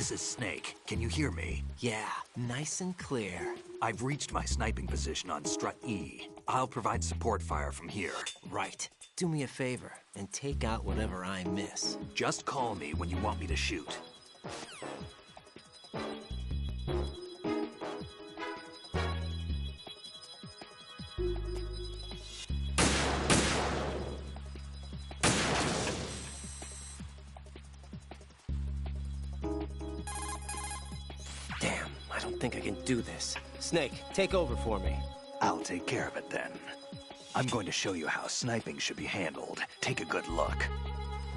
This is Snake. Can you hear me? Yeah, nice and clear. I've reached my sniping position on Strut E. I'll provide support fire from here. Right. Do me a favor and take out whatever I miss. Just call me when you want me to shoot. Damn, I don't think I can do this. Snake, take over for me. I'll take care of it then. I'm going to show you how sniping should be handled. Take a good look.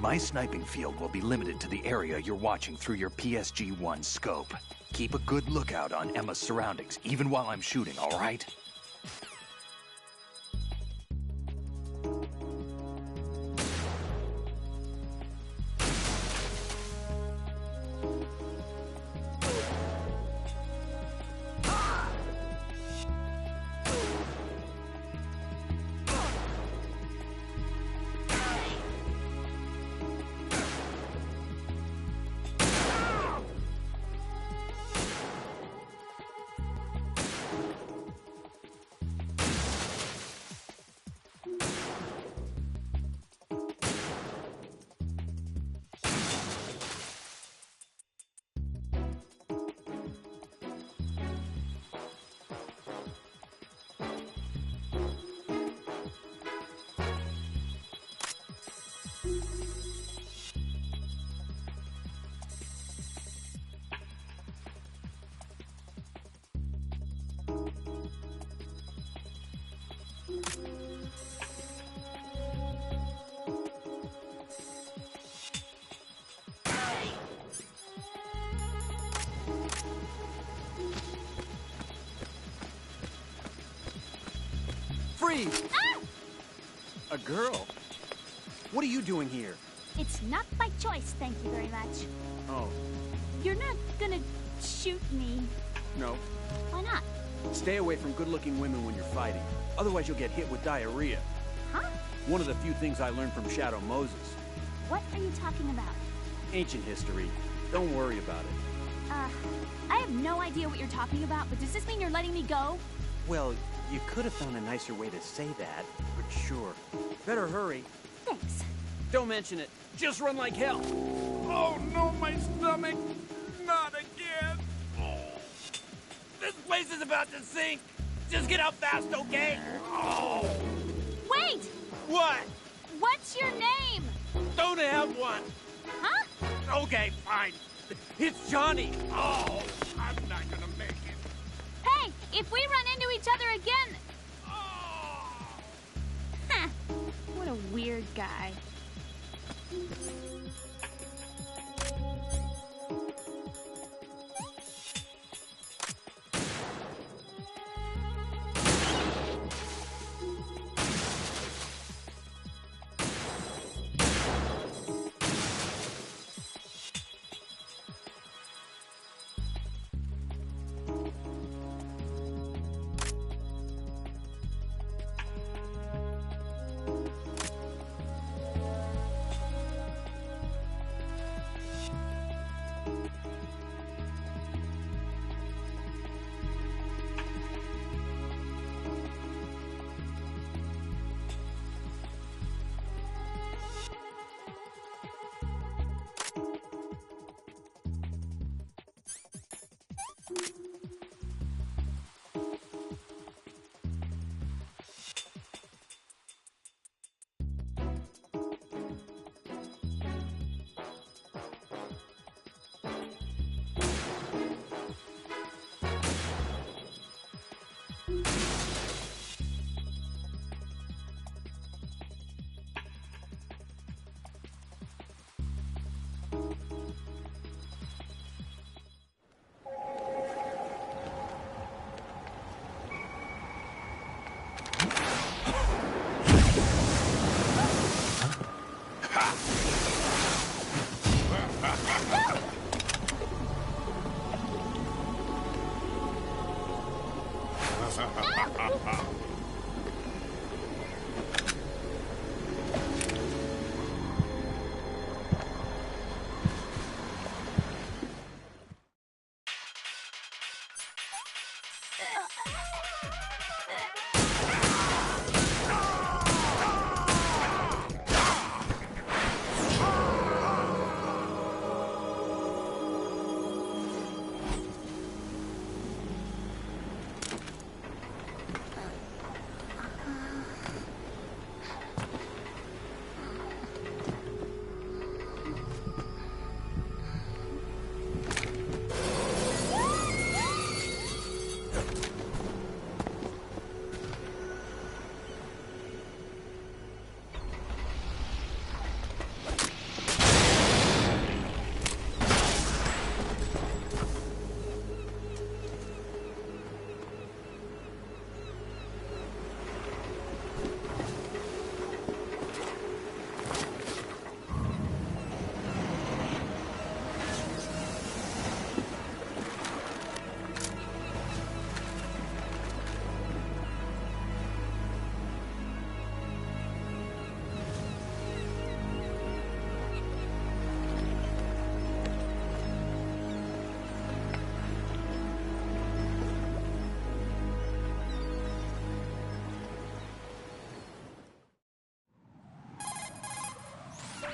My sniping field will be limited to the area you're watching through your PSG-1 scope. Keep a good lookout on Emma's surroundings, even while I'm shooting, all right? Freeze! Ah! A girl? What are you doing here? It's not by choice, thank you very much. Oh, You're not gonna shoot me. no. Why not? Stay away from good-looking women when you're fighting. Otherwise you'll get hit with diarrhea. Huh? One of the few things I learned from Shadow Moses. What are you talking about? Ancient history. Don't worry about it. I have no idea what you're talking about, but does this mean you're letting me go? Well, you could have found a nicer way to say that, but sure. Better hurry. Thanks. Don't mention it. Just run like hell. Oh, no, my stomach. Not again. Oh. This place is about to sink. Just get out fast, okay? Oh. Wait! What? What's your name? Don't have one. Huh? Okay, fine. It's Johnny. Oh, I'm not gonna make it. Hey, if we run into each other again... Oh. Huh. What a weird guy.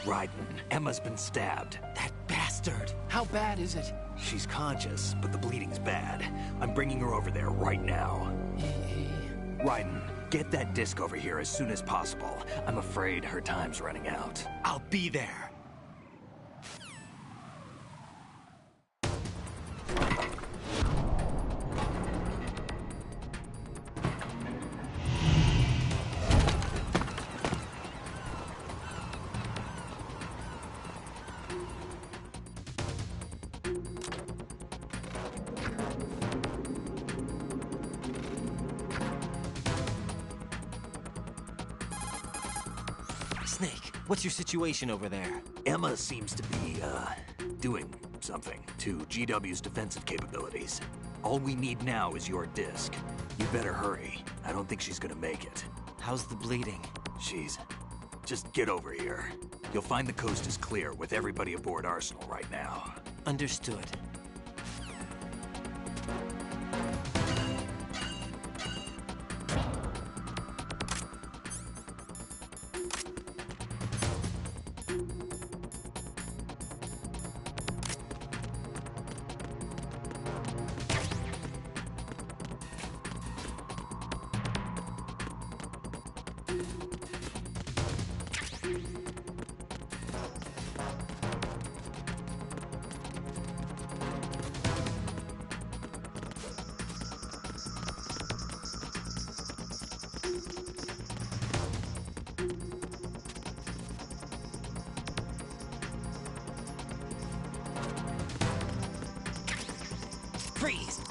Raiden, Emma's been stabbed. That bastard! How bad is it? She's conscious, but the bleeding's bad. I'm bringing her over there right now. Raiden, get that disc over here as soon as possible. I'm afraid her time's running out. I'll be there. Snake, what's your situation over there? Emma seems to be, doing something to GW's defensive capabilities. All we need now is your disc. You better hurry. I don't think she's gonna make it. How's the bleeding? Just get over here. You'll find the coast is clear with everybody aboard Arsenal right now. Understood. Freeze!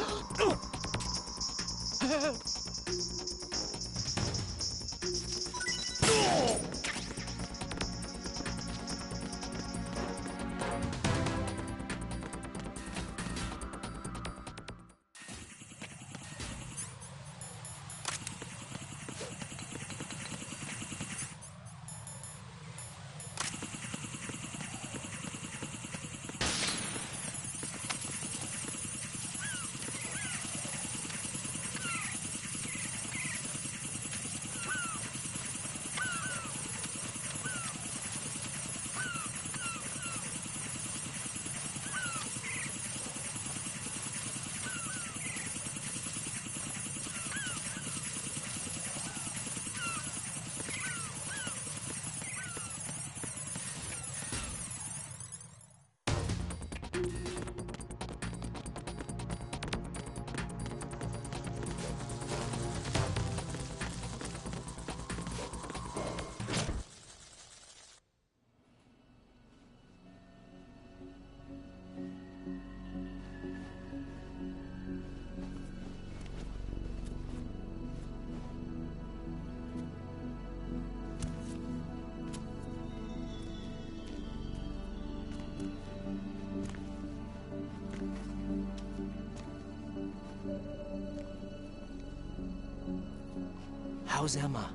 How's Emma?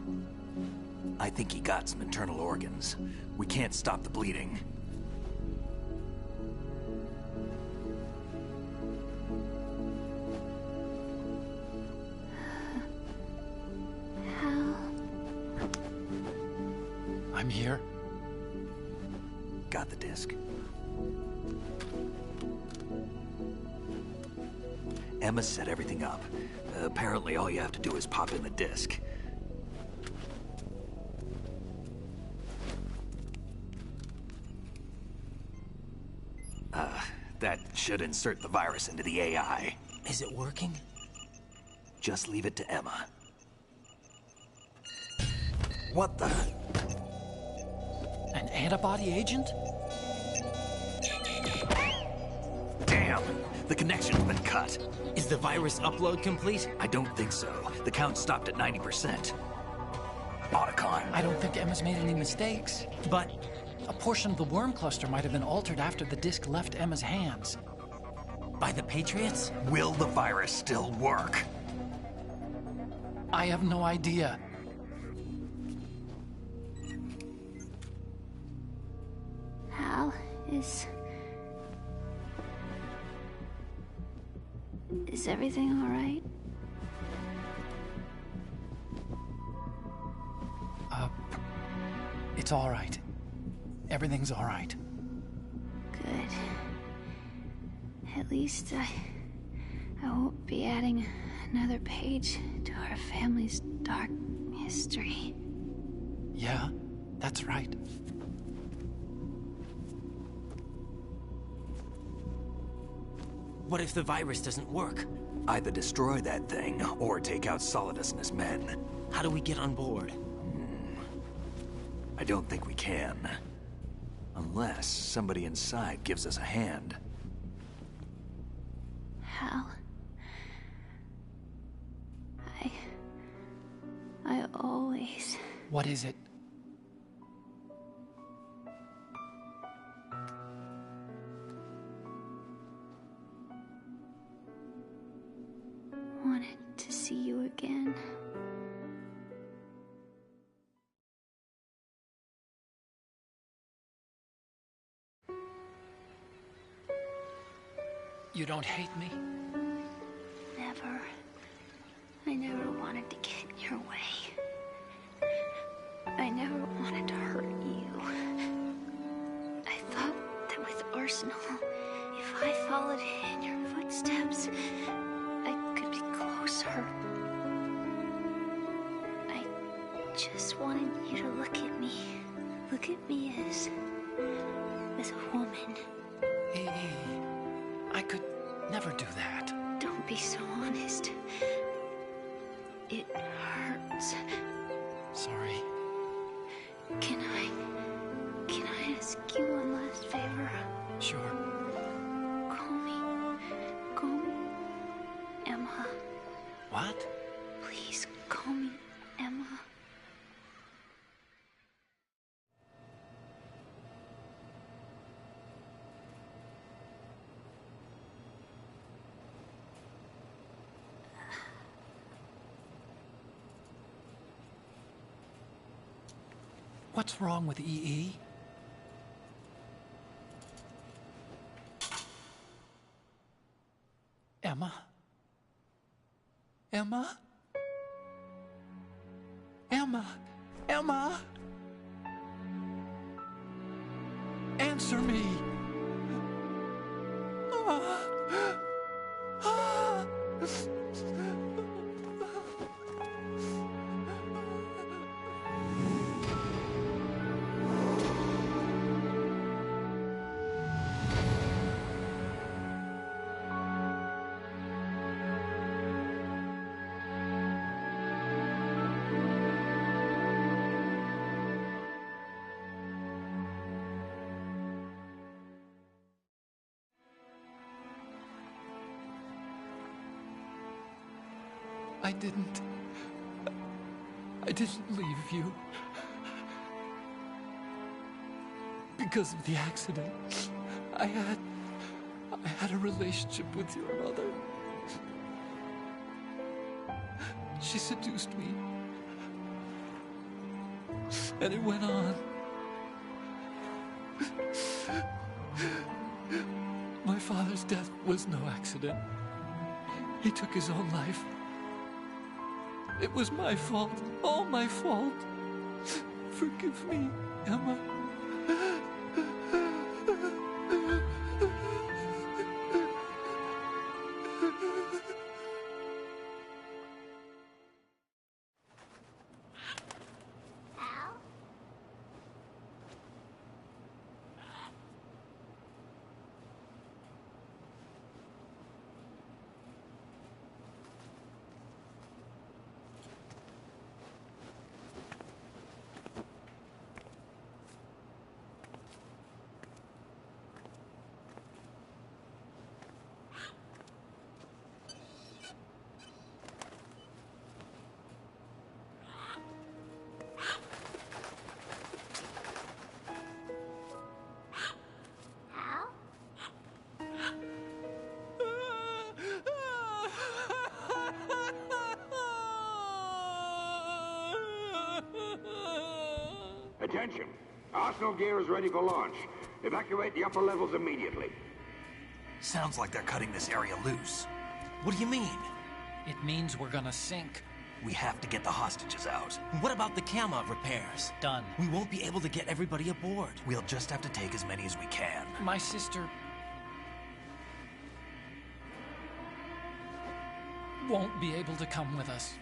I think he got some internal organs. We can't stop the bleeding. I'm here. Got the disc. Emma set everything up. Apparently all you have to do is pop in the disc. That should insert the virus into the AI. Is it working? Just leave it to Emma. What the? An antibody agent? Damn! The connection's been cut. Is the virus upload complete? I don't think so. The count stopped at 90%. Otacon. I don't think Emma's made any mistakes. But A portion of the worm cluster might have been altered after the disc left Emma's hands. by the Patriots? Will the virus still work? I have no idea. Hal, is everything all right? It's all right. Everything's all right. Good. At least I won't be adding another page to our family's dark history. Yeah, that's right. What if the virus doesn't work? Either destroy that thing, or take out Solidus and his men. How do we get on board? I don't think we can. Unless somebody inside gives us a hand. Hal. I always... What is it? wanted to see you again. You don't hate me? Never. I never wanted to get in your way. I never wanted to hurt you. I thought that with Arsenal, if I followed in your footsteps, I could be closer. I just wanted you to look at me. Look at me as a woman. Hey, I could never do that. Don't be so honest. It hurts. Sorry. Can I ask you one last favor? Sure. Call me Emma. What? Please call me Emma. What's wrong with EE? Emma? Emma? Emma? Emma? Answer me! I didn't leave you. Because of the accident, I had a relationship with your mother. She seduced me. And it went on. My father's death was no accident. He took his own life. It was my fault, all my fault. Forgive me, Emma. Attention! Arsenal gear is ready for launch. Evacuate the upper levels immediately. Sounds like they're cutting this area loose. What do you mean? It means we're gonna sink. We have to get the hostages out. What about the Kamov repairs? Done. We won't be able to get everybody aboard. We'll just have to take as many as we can. My sister won't be able to come with us.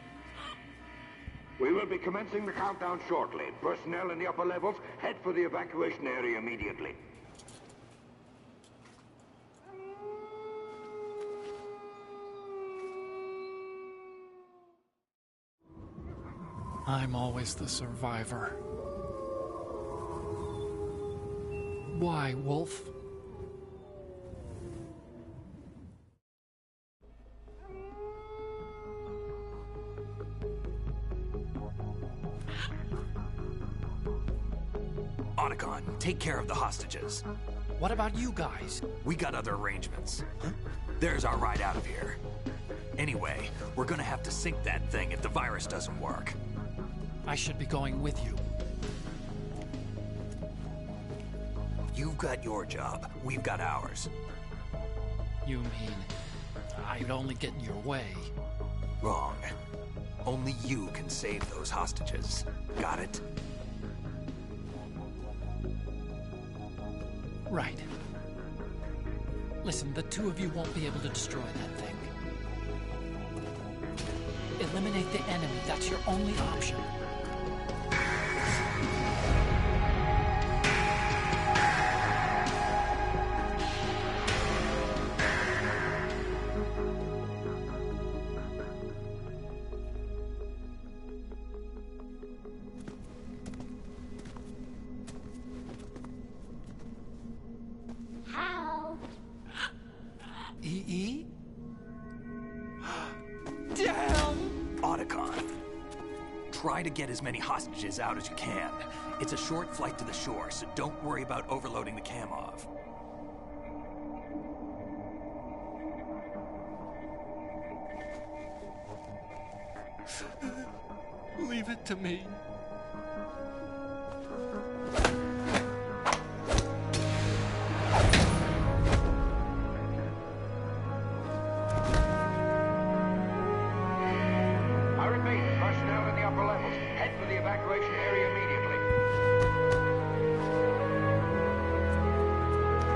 We will be commencing the countdown shortly. Personnel in the upper levels, head for the evacuation area immediately. I'm always the survivor. Why, Wolf? Otacon, take care of the hostages. What about you guys? We got other arrangements. There's our ride out of here. Anyway, we're gonna have to sink that thing if the virus doesn't work. I should be going with you. You've got your job. We've got ours. You mean I'd only get in your way? Wrong. Only you can save those hostages. Got it? Right. Listen, the two of you won't be able to destroy that thing. Eliminate the enemy. That's your only option. EE? Damn! Otacon, try to get as many hostages out as you can. It's a short flight to the shore, so don't worry about overloading the Kamov. Leave it to me. I repeat, personnel in the upper levels, head for the evacuation area immediately.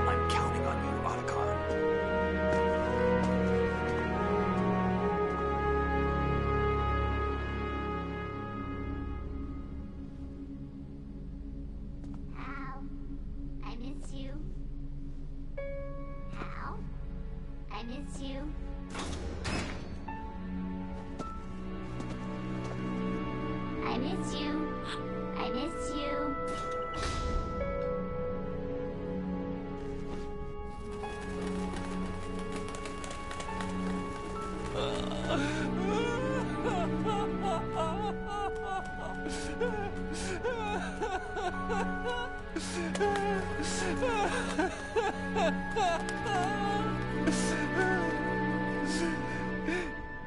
I'm counting on you, Otacon. Hal, I miss you. Hal, I miss you. I miss you. I miss you.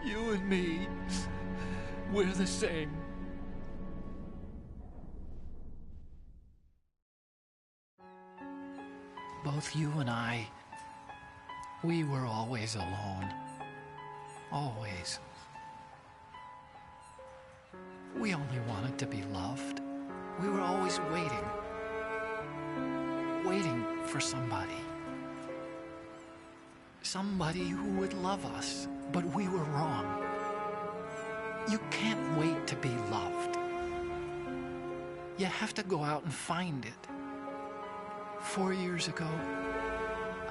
You and me, we're the same. Both you and I, we were always alone. Always. We only wanted to be loved. We were always waiting. Waiting for somebody. Somebody who would love us, but we were wrong. You can't wait to be loved. You have to go out and find it. 4 years ago,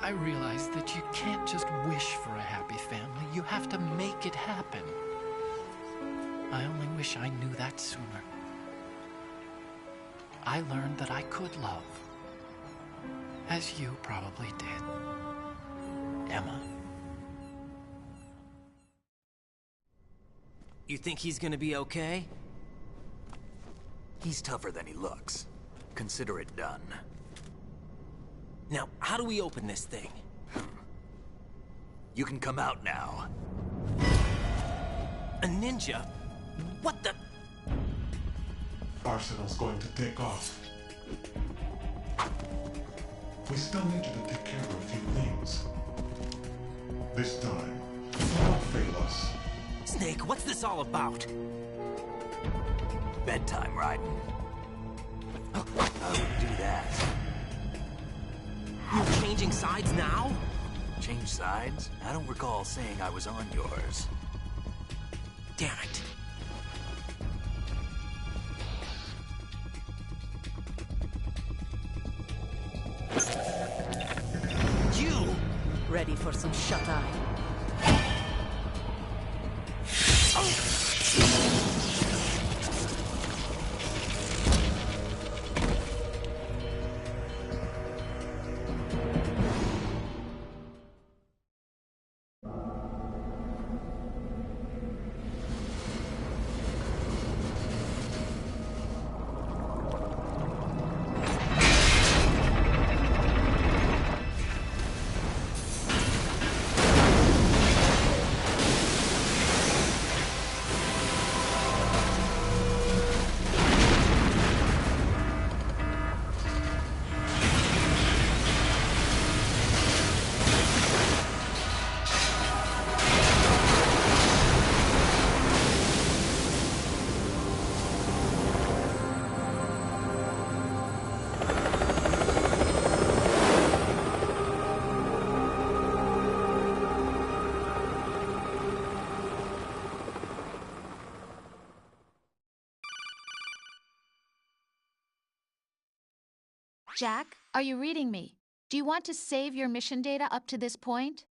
I realized that you can't just wish for a happy family. You have to make it happen. I only wish I knew that sooner. I learned that I could love, as you probably did, Emma. You think he's gonna be okay? He's tougher than he looks. Consider it done. Now, how do we open this thing? You can come out now. A ninja? What the? Arsenal's going to take off. We still need you to take care of a few things. This time, don't fail us. Snake, what's this all about? Bedtime, Raiden. I would do that. You're changing sides now? Change sides? I don't recall saying I was on yours. Damn it. You! Ready for some shut-eye? Jack, are you reading me? Do you want to save your mission data up to this point?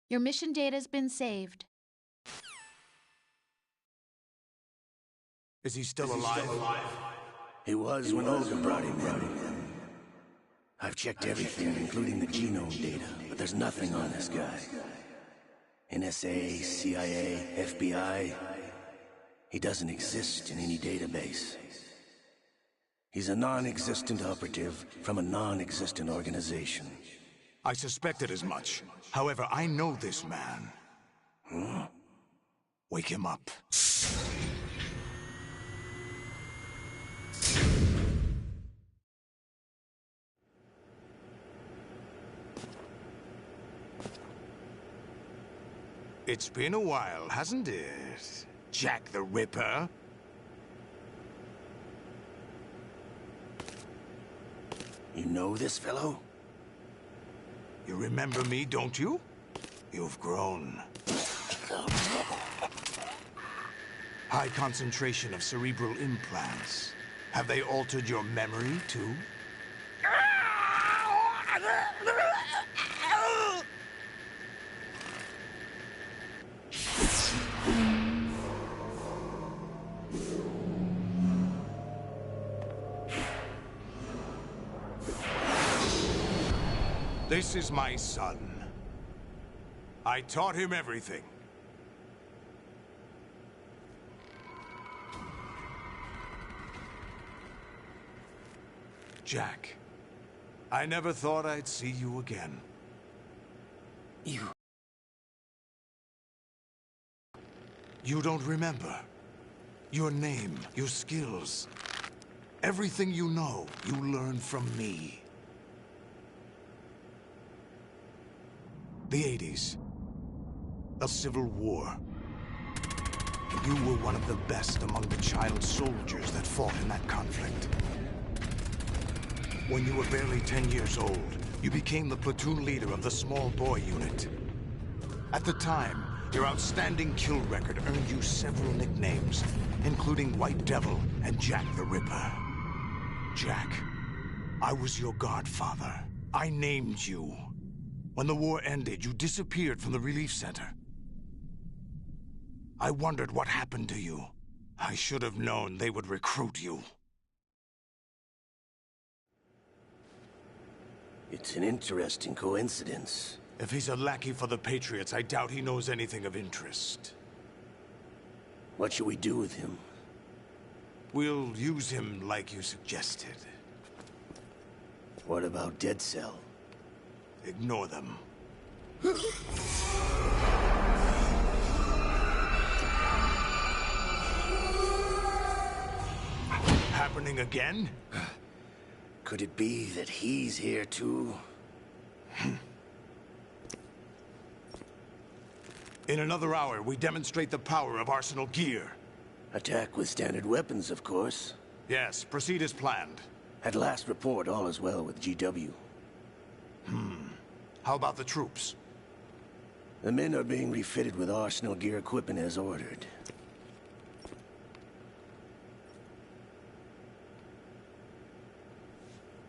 Your mission data's been saved. Is he still alive? He was when Olga brought him in. I've checked everything, including the genome data, but there's nothing on this guy. NSA, CIA, FBI. He doesn't exist in any database. He's a non-existent operative from a non-existent organization. I suspected as much. However, I know this man. Huh? Wake him up. It's been a while, hasn't it? Jack the Ripper? You know this fellow? You remember me, don't you? You've grown. High concentration of cerebral implants. Have they altered your memory, too? This is my son. I taught him everything. Jack, I never thought I'd see you again. You don't remember. Your name, your skills. Everything you know, you learned from me. The 80s. A civil war. You were one of the best among the child soldiers that fought in that conflict. When you were barely 10 years old, you became the platoon leader of the small boy unit. At the time, your outstanding kill record earned you several nicknames, including White Devil and Jack the Ripper. Jack, I was your godfather. I named you. When the war ended, you disappeared from the relief center. I wondered what happened to you. I should have known they would recruit you. It's an interesting coincidence. If he's a lackey for the Patriots, I doubt he knows anything of interest. What should we do with him? We'll use him like you suggested. What about Dead Cell? Ignore them. happening again? Could it be that he's here too? In another hour, we demonstrate the power of Arsenal gear. Attack with standard weapons, of course. Yes, proceed as planned. At last report, all is well with GW. How about the troops? The men are being refitted with Arsenal gear equipment as ordered.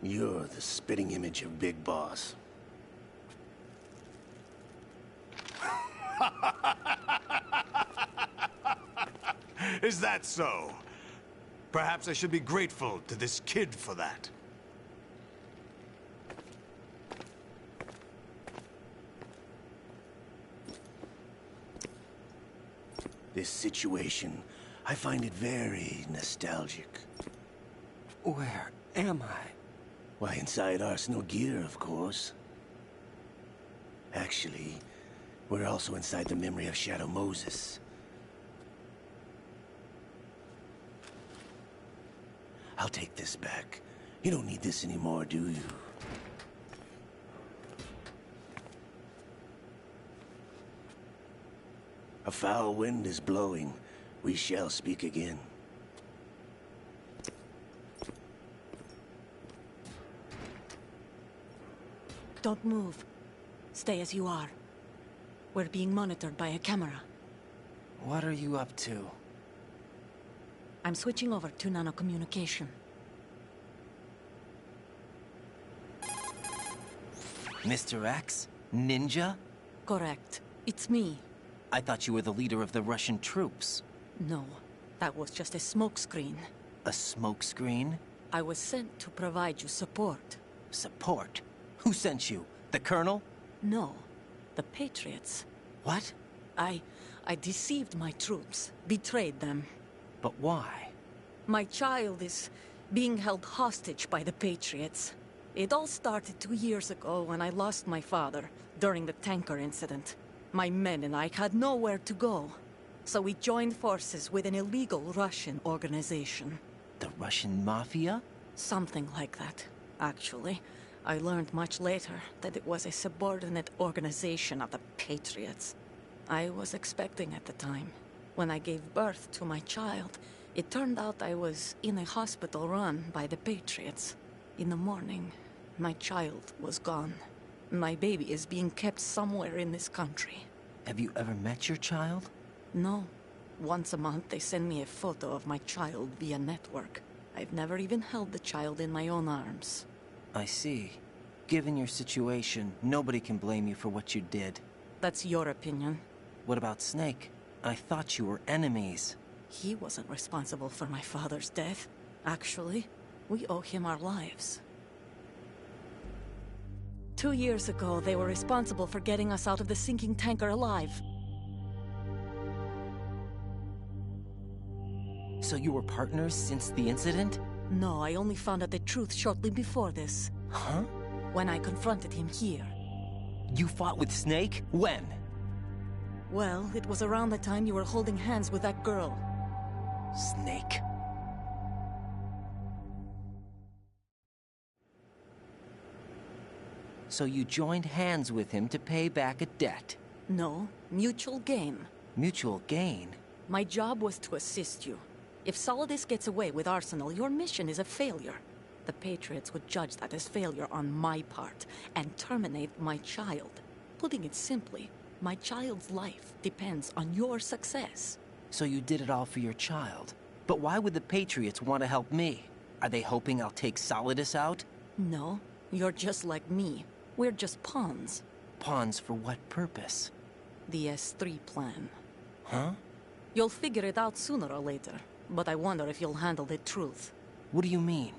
You're the spitting image of Big Boss. Is that so? Perhaps I should be grateful to this kid for that. This situation, I find it very nostalgic. Where am I? Why, inside Arsenal gear, of course. Actually, we're also inside the memory of Shadow Moses. I'll take this back. You don't need this anymore, do you? A foul wind is blowing. We shall speak again. Don't move. Stay as you are. We're being monitored by a camera. What are you up to? I'm switching over to nanocommunication. Mr. X? Ninja? Correct. It's me. I thought you were the leader of the Russian troops. No, that was just a smokescreen. A smokescreen? I was sent to provide you support. Support? Who sent you? The Colonel? No, the Patriots. What? I deceived my troops, betrayed them. But why? My child is being held hostage by the Patriots. It all started 2 years ago when I lost my father during the tanker incident. My men and I had nowhere to go, so we joined forces with an illegal Russian organization. The Russian Mafia? Something like that, actually. I learned much later that it was a subordinate organization of the Patriots. I was expecting at the time. When I gave birth to my child, it turned out I was in a hospital run by the Patriots. In the morning, my child was gone. My baby is being kept somewhere in this country. Have you ever met your child? No. Once a month, they send me a photo of my child via network. I've never even held the child in my own arms. I see. Given your situation, nobody can blame you for what you did. That's your opinion. What about Snake? I thought you were enemies. He wasn't responsible for my father's death. Actually, we owe him our lives. 2 years ago, they were responsible for getting us out of the sinking tanker alive. So you were partners since the incident? No, I only found out the truth shortly before this. Huh? When I confronted him here. You fought with Snake? When? Well, it was around the time you were holding hands with that girl. Snake. So you joined hands with him to pay back a debt? No, mutual gain. Mutual gain? My job was to assist you. If Solidus gets away with Arsenal, your mission is a failure. The Patriots would judge that as failure on my part, and terminate my child. Putting it simply, my child's life depends on your success. So you did it all for your child. But why would the Patriots want to help me? Are they hoping I'll take Solidus out? No, you're just like me. We're just pawns. Pawns for what purpose? The S3 plan. Huh? You'll figure it out sooner or later, but I wonder if you'll handle the truth. What do you mean?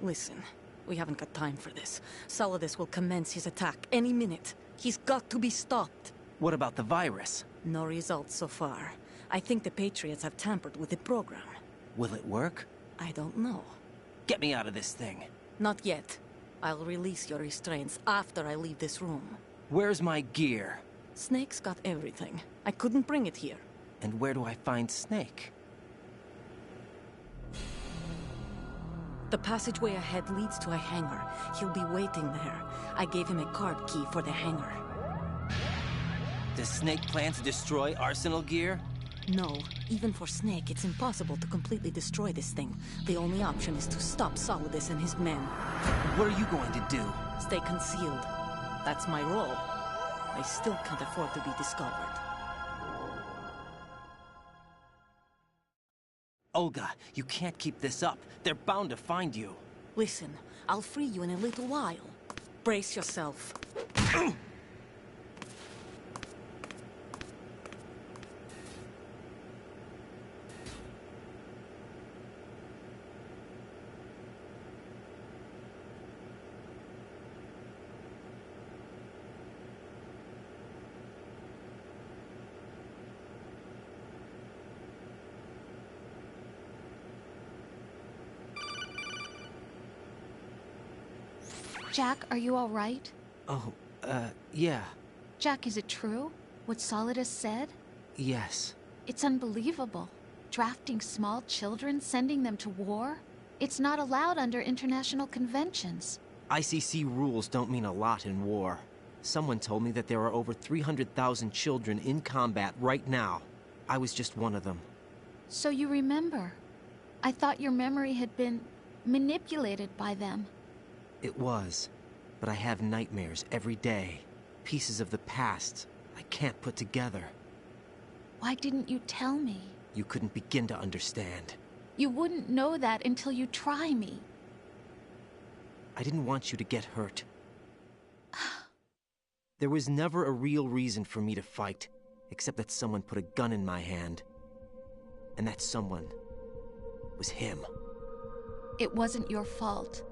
Listen, we haven't got time for this. Solidus will commence his attack any minute. He's got to be stopped. What about the virus? No results so far. I think the Patriots have tampered with the program. Will it work? I don't know. Get me out of this thing. Not yet. I'll release your restraints after I leave this room. Where's my gear? Snake's got everything. I couldn't bring it here. And where do I find Snake? The passageway ahead leads to a hangar. He'll be waiting there. I gave him a card key for the hangar. Does Snake plan to destroy Arsenal gear? No. Even for Snake, it's impossible to completely destroy this thing. The only option is to stop Solidus and his men. What are you going to do? Stay concealed. That's my role. I still can't afford to be discovered. Olga, you can't keep this up. They're bound to find you. Listen, I'll free you in a little while. Brace yourself. Jack, are you all right? Oh, yeah. Jack, is it true? What Solidus said? Yes. It's unbelievable. Drafting small children, sending them to war? It's not allowed under international conventions. ICC rules don't mean a lot in war. Someone told me that there are over 300,000 children in combat right now. I was just one of them. So you remember. I thought your memory had been manipulated by them. It was, but I have nightmares every day. Pieces of the past I can't put together. Why didn't you tell me? You couldn't begin to understand. You wouldn't know that until you try me. I didn't want you to get hurt. There was never a real reason for me to fight, except that someone put a gun in my hand. And that someone was him. It wasn't your fault.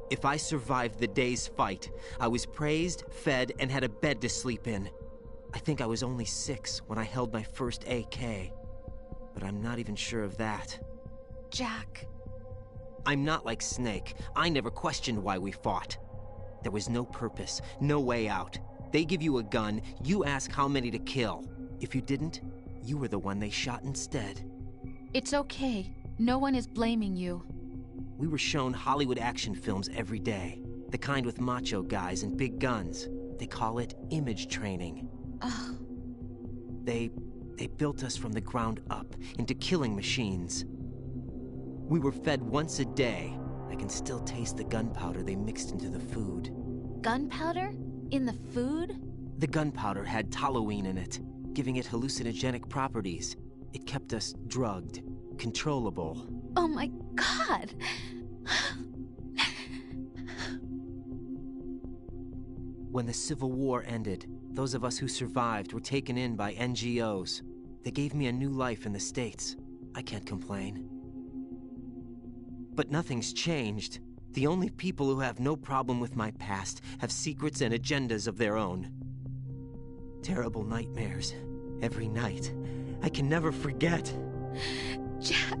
If I survived the day's fight, I was praised, fed, and had a bed to sleep in. I think I was only 6 when I held my first AK. But I'm not even sure of that. Jack. I'm not like Snake. I never questioned why we fought. There was no purpose, no way out. They give you a gun, you ask how many to kill. If you didn't, you were the one they shot instead. It's okay. No one is blaming you. We were shown Hollywood action films every day. The kind with macho guys and big guns. They call it image training. Ugh. They built us from the ground up into killing machines. We were fed once a day. I can still taste the gunpowder they mixed into the food. Gunpowder? In the food? The gunpowder had toluene in it, giving it hallucinogenic properties. It kept us drugged, controllable. Oh my God! When the Civil War ended, those of us who survived were taken in by NGOs. They gave me a new life in the States. I can't complain. But nothing's changed. The only people who have no problem with my past have secrets and agendas of their own. Terrible nightmares. Every night. I can never forget. Jack.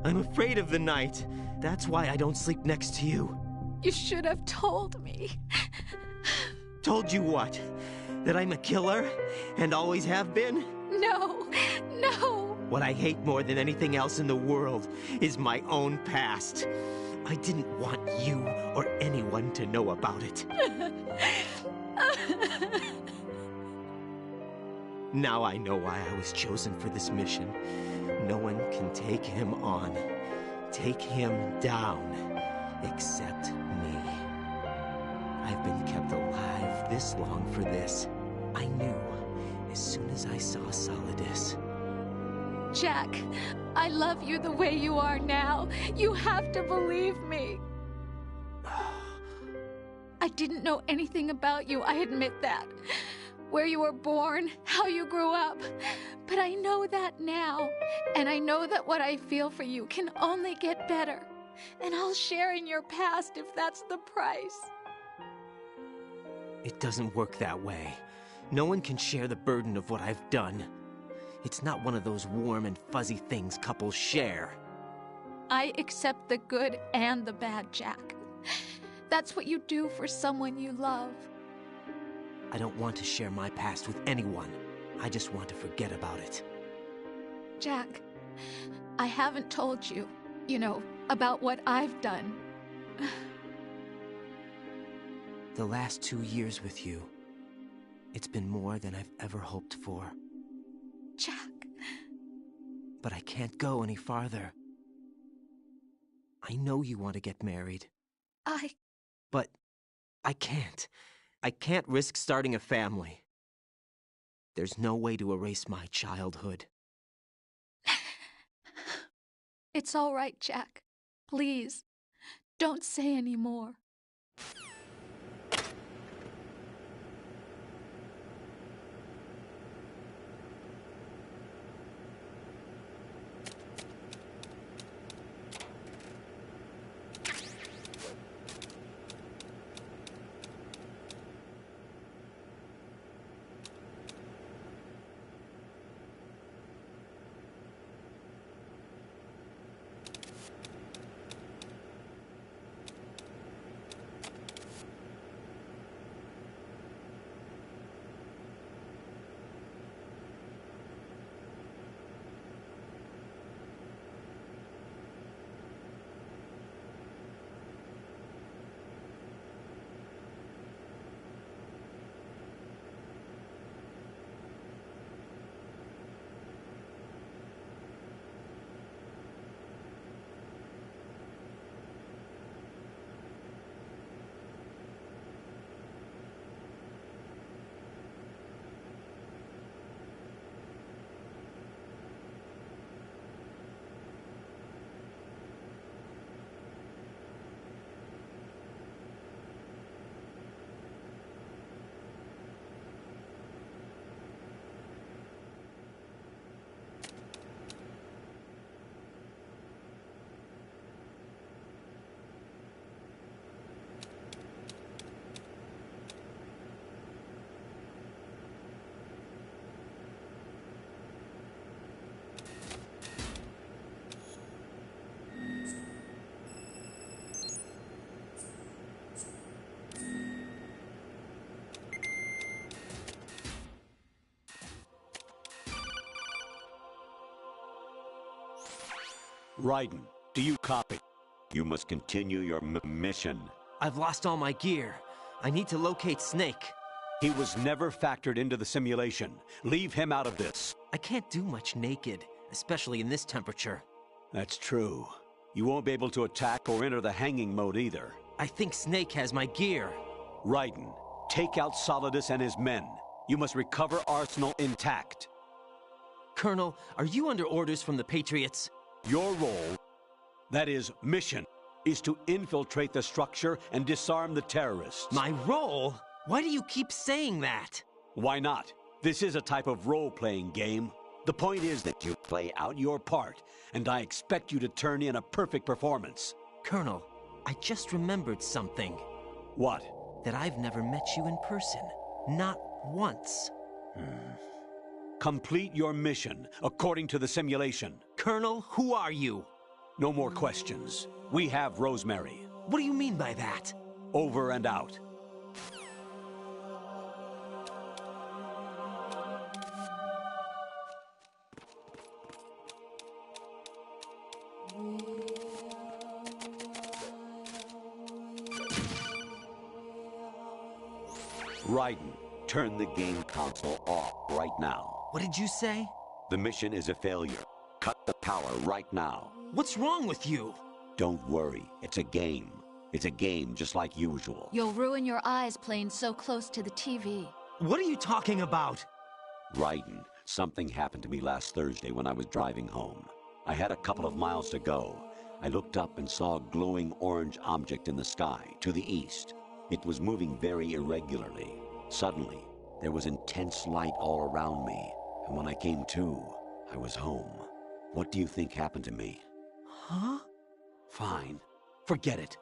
I'm afraid of the night. That's why I don't sleep next to you. You should have told me. Told you what? That I'm a killer? And always have been? No. No. What I hate more than anything else in the world is my own past. I didn't want you or anyone to know about it. Now I know why I was chosen for this mission. No one can take him on, take him down, except me. I've been kept alive this long for this. I knew as soon as I saw Solidus. Jack, I love you the way you are now. You have to believe me. I didn't know anything about you, I admit that. Where you were born, how you grew up. But I know that now. And I know that what I feel for you can only get better. And I'll share in your past if that's the price. It doesn't work that way. No one can share the burden of what I've done. It's not one of those warm and fuzzy things couples share. I accept the good and the bad, Jack. That's what you do for someone you love. I don't want to share my past with anyone. I just want to forget about it. Jack, I haven't told you, You know, about what I've done. The last 2 years with you, it's been more than I've ever hoped for. Jack. But I can't go any farther. I know you want to get married. But I can't. I can't risk starting a family. There's no way to erase my childhood. It's all right, Jack. Please, don't say any more. Raiden, do you copy? You must continue your mission. I've lost all my gear. I need to locate Snake. He was never factored into the simulation. Leave him out of this. I can't do much naked, especially in this temperature. That's true. You won't be able to attack or enter the hanging mode either. I think Snake has my gear. Raiden, take out Solidus and his men. You must recover Arsenal intact. Colonel, are you under orders from the Patriots? Your role, that is, mission, is to infiltrate the structure and disarm the terrorists. My role? Why do you keep saying that? Why not? This is a type of role-playing game. The point is that you play out your part, and I expect you to turn in a perfect performance. Colonel, I just remembered something. What? That I've never met you in person. Not once. Complete your mission, according to the simulation. Colonel, who are you? No more questions. We have Rosemary. What do you mean by that? Over and out. Raiden, turn the game console off right now. What did you say? The mission is a failure. Cut the power right now. What's wrong with you? Don't worry. It's a game. It's a game just like usual. You'll ruin your eyes playing so close to the TV. What are you talking about? Raiden, something happened to me last Thursday when I was driving home. I had a couple of miles to go. I looked up and saw a glowing orange object in the sky to the east. It was moving very irregularly. Suddenly, there was intense light all around me, and when I came to, I was home. What do you think happened to me? Huh? Fine. Forget it.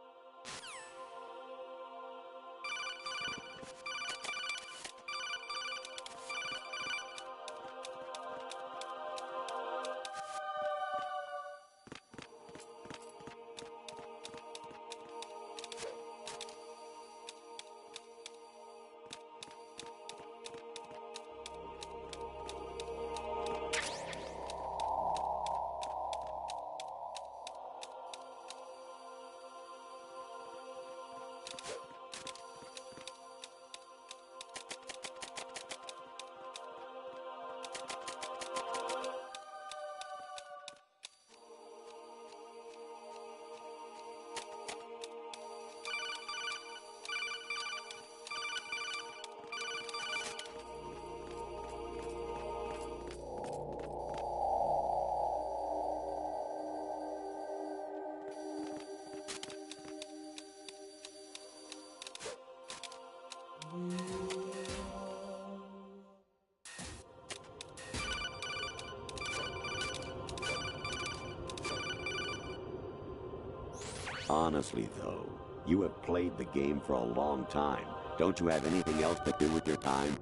Honestly, though, you have played the game for a long time. Don't you have anything else to do with your time?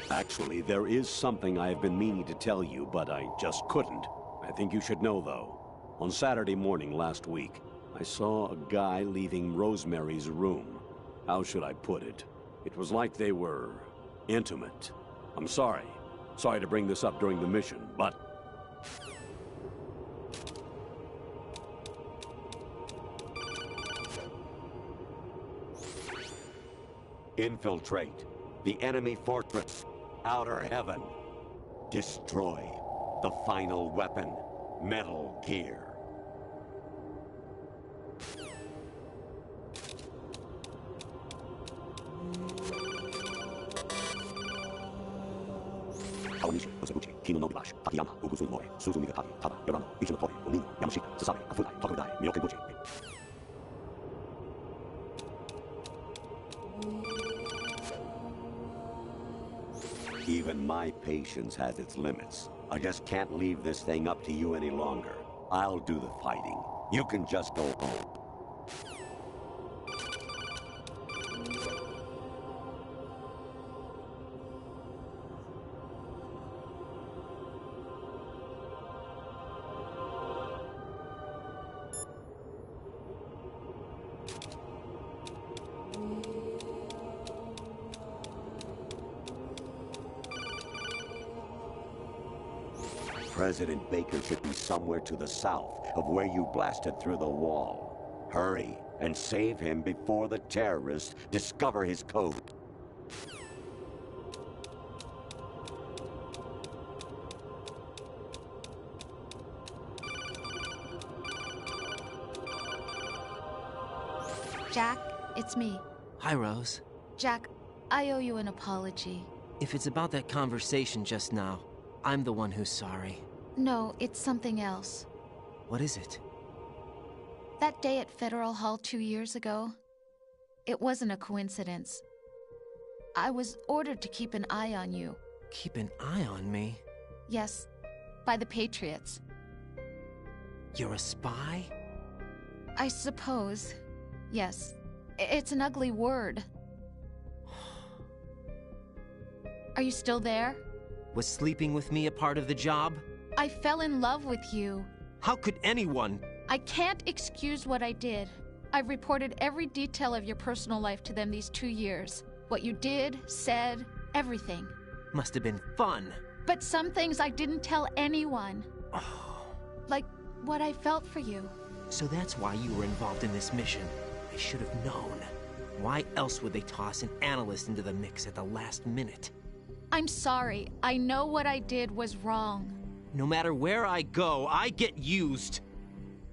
Actually, there is something I have been meaning to tell you, but I just couldn't. I think you should know, though. On Saturday morning last week, I saw a guy leaving Rosemary's room. How should I put it? It was like they were intimate. I'm sorry. Sorry to bring this up during the mission, but... Infiltrate the enemy fortress, Outer Heaven. Destroy the final weapon, Metal Gear. Even my patience has its limits. I just can't leave this thing up to you any longer. I'll do the fighting. You can just go home. President Baker should be somewhere to the south of where you blasted through the wall. Hurry and save him before the terrorists discover his code. Jack, it's me. Hi, Rose. Jack, I owe you an apology. If it's about that conversation just now, I'm the one who's sorry. No, it's something else. What is it? That day at Federal Hall 2 years ago, it wasn't a coincidence. I was ordered to keep an eye on you. Keep an eye on me? Yes, by the Patriots. You're a spy? I suppose. Yes. It's an ugly word. Are you still there? Was sleeping with me a part of the job? I fell in love with you. How could anyone? I can't excuse what I did. I've reported every detail of your personal life to them these 2 years. What you did, said, everything. Must have been fun. But some things I didn't tell anyone. Like what I felt for you. So that's why you were involved in this mission. I should have known. Why else would they toss an analyst into the mix at the last minute? I'm sorry. I know what I did was wrong. No matter where I go, I get used.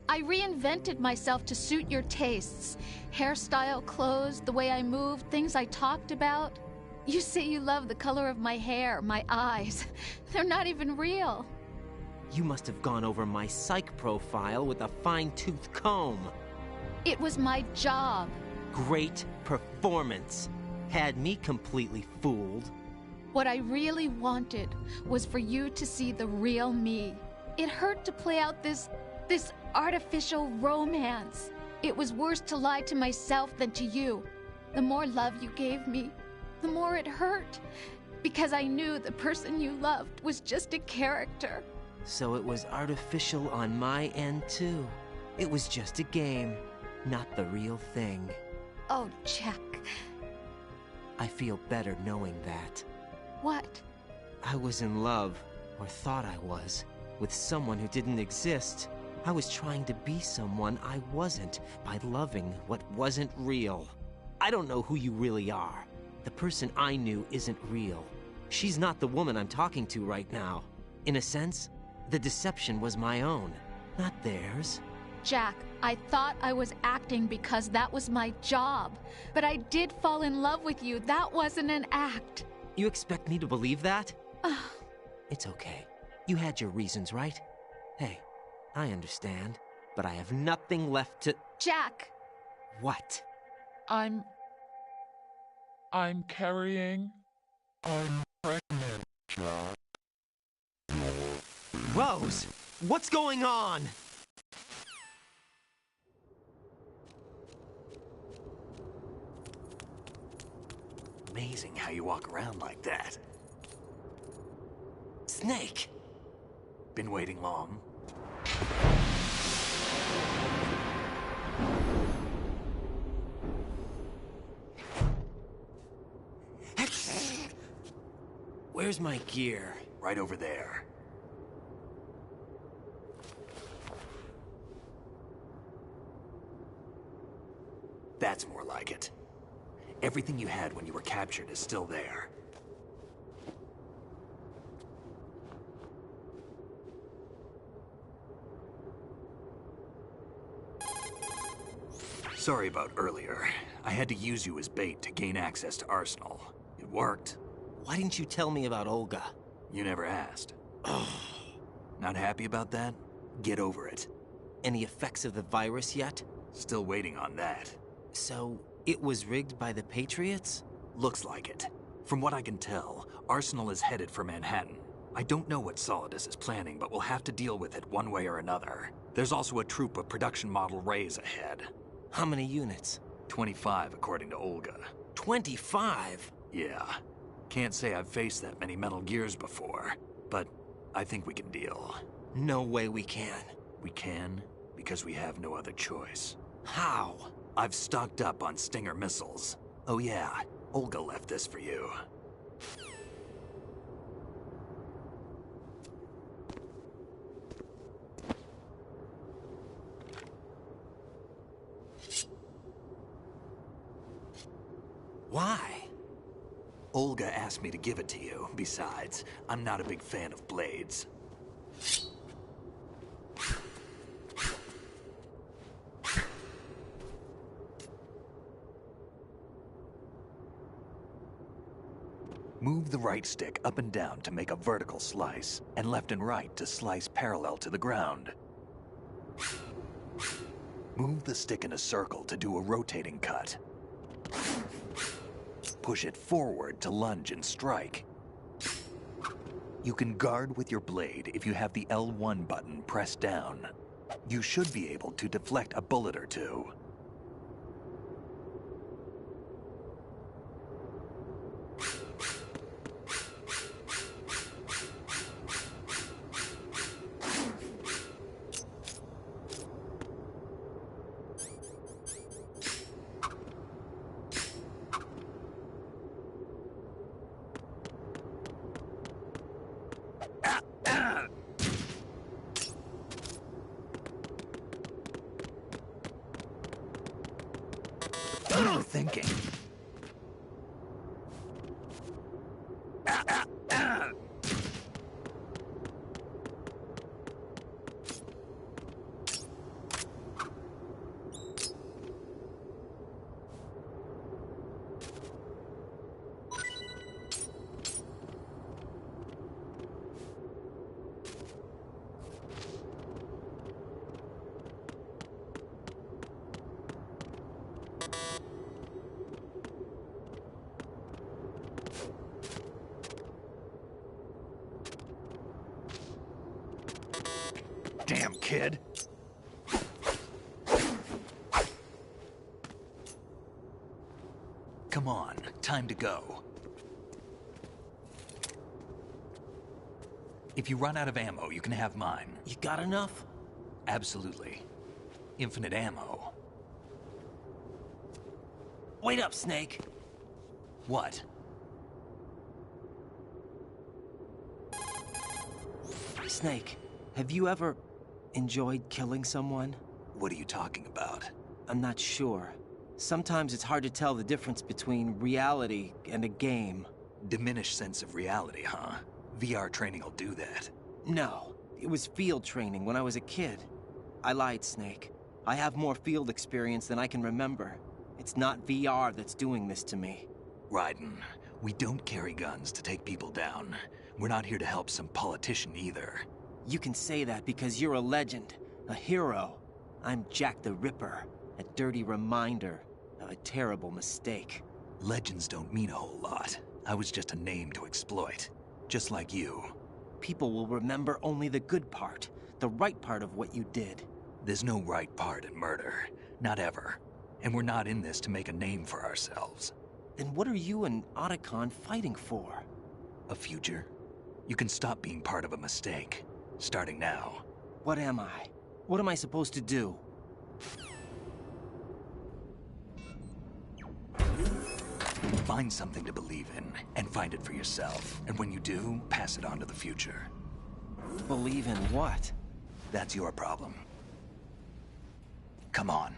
I reinvented myself to suit your tastes. Hairstyle, clothes, the way I moved, things I talked about. You say you love the color of my hair, my eyes. They're not even real. You must have gone over my psych profile with a fine-tooth comb. It was my job. Great performance. Had me completely fooled. What I really wanted was for you to see the real me. It hurt to play out this artificial romance. It was worse to lie to myself than to you. The more love you gave me, the more it hurt. Because I knew the person you loved was just a character. So it was artificial on my end, too. It was just a game, not the real thing. Oh, Jack. I feel better knowing that. What? I was in love, or thought I was, with someone who didn't exist. I was trying to be someone I wasn't by loving what wasn't real. I don't know who you really are. The person I knew isn't real. She's not the woman I'm talking to right now. In a sense, the deception was my own, not theirs. Jack, I thought I was acting because that was my job. But I did fall in love with you. That wasn't an act. You expect me to believe that? It's okay. You had your reasons, right? Hey, I understand, but I have nothing left to... Jack! What? I'm carrying I'm pregnant, Jack. Rose, what's going on? Amazing how you walk around like that. Snake! Been waiting long? Where's my gear? Right over there. That's more like it. Everything you had when you were captured is still there. Sorry about earlier. I had to use you as bait to gain access to Arsenal. It worked. Why didn't you tell me about Olga? You never asked. Not happy about that? Get over it. Any effects of the virus yet? Still waiting on that. So, it was rigged by the Patriots? Looks like it. From what I can tell, Arsenal is headed for Manhattan. I don't know what Solidus is planning, but we'll have to deal with it one way or another. There's also a troop of production model Rays ahead. How many units? 25, according to Olga. 25? Yeah. Can't say I've faced that many Metal Gears before, but I think we can deal. No way we can. We can, because we have no other choice. How? I've stocked up on Stinger missiles. Oh yeah, Olga left this for you. Why? Olga asked me to give it to you. Besides, I'm not a big fan of blades. Move the right stick up and down to make a vertical slice, and left and right to slice parallel to the ground. Move the stick in a circle to do a rotating cut. Push it forward to lunge and strike. You can guard with your blade if you have the L1 button pressed down. You should be able to deflect a bullet or two. What are you thinking? Damn kid. Come on, time to go. If you run out of ammo, you can have mine. You got enough? Absolutely. Infinite ammo. Wait up, Snake. What? Snake, have you ever enjoyed killing someone? What are you talking about? I'm not sure. Sometimes it's hard to tell the difference between reality and a game. Diminished sense of reality, huh? VR training will do that. No, it was field training when I was a kid. I lied, Snake. I have more field experience than I can remember. It's not VR that's doing this to me. Raiden, we don't carry guns to take people down. We're not here to help some politician either. You can say that because you're a legend, a hero. I'm Jack the Ripper, a dirty reminder of a terrible mistake. Legends don't mean a whole lot. I was just a name to exploit, just like you. People will remember only the good part, the right part of what you did. There's no right part in murder, not ever. And we're not in this to make a name for ourselves. Then what are you and Otacon fighting for? A future? You can stop being part of a mistake, starting now. What am I? What am I supposed to do? Find something to believe in, and find it for yourself. And when you do, pass it on to the future. Believe in what? That's your problem. Come on.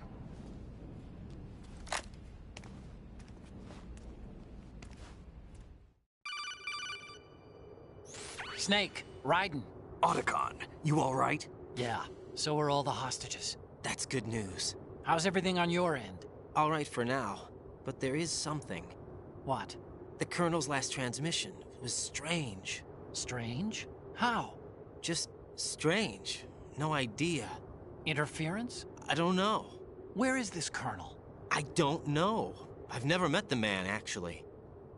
Snake, Raiden. Otacon, you all right? Yeah, so are all the hostages. That's good news. How's everything on your end? All right for now, but there is something. What? The Colonel's last transmission was strange. Strange? How? Just strange. No idea. Interference? I don't know. Where is this Colonel? I don't know. I've never met the man, actually.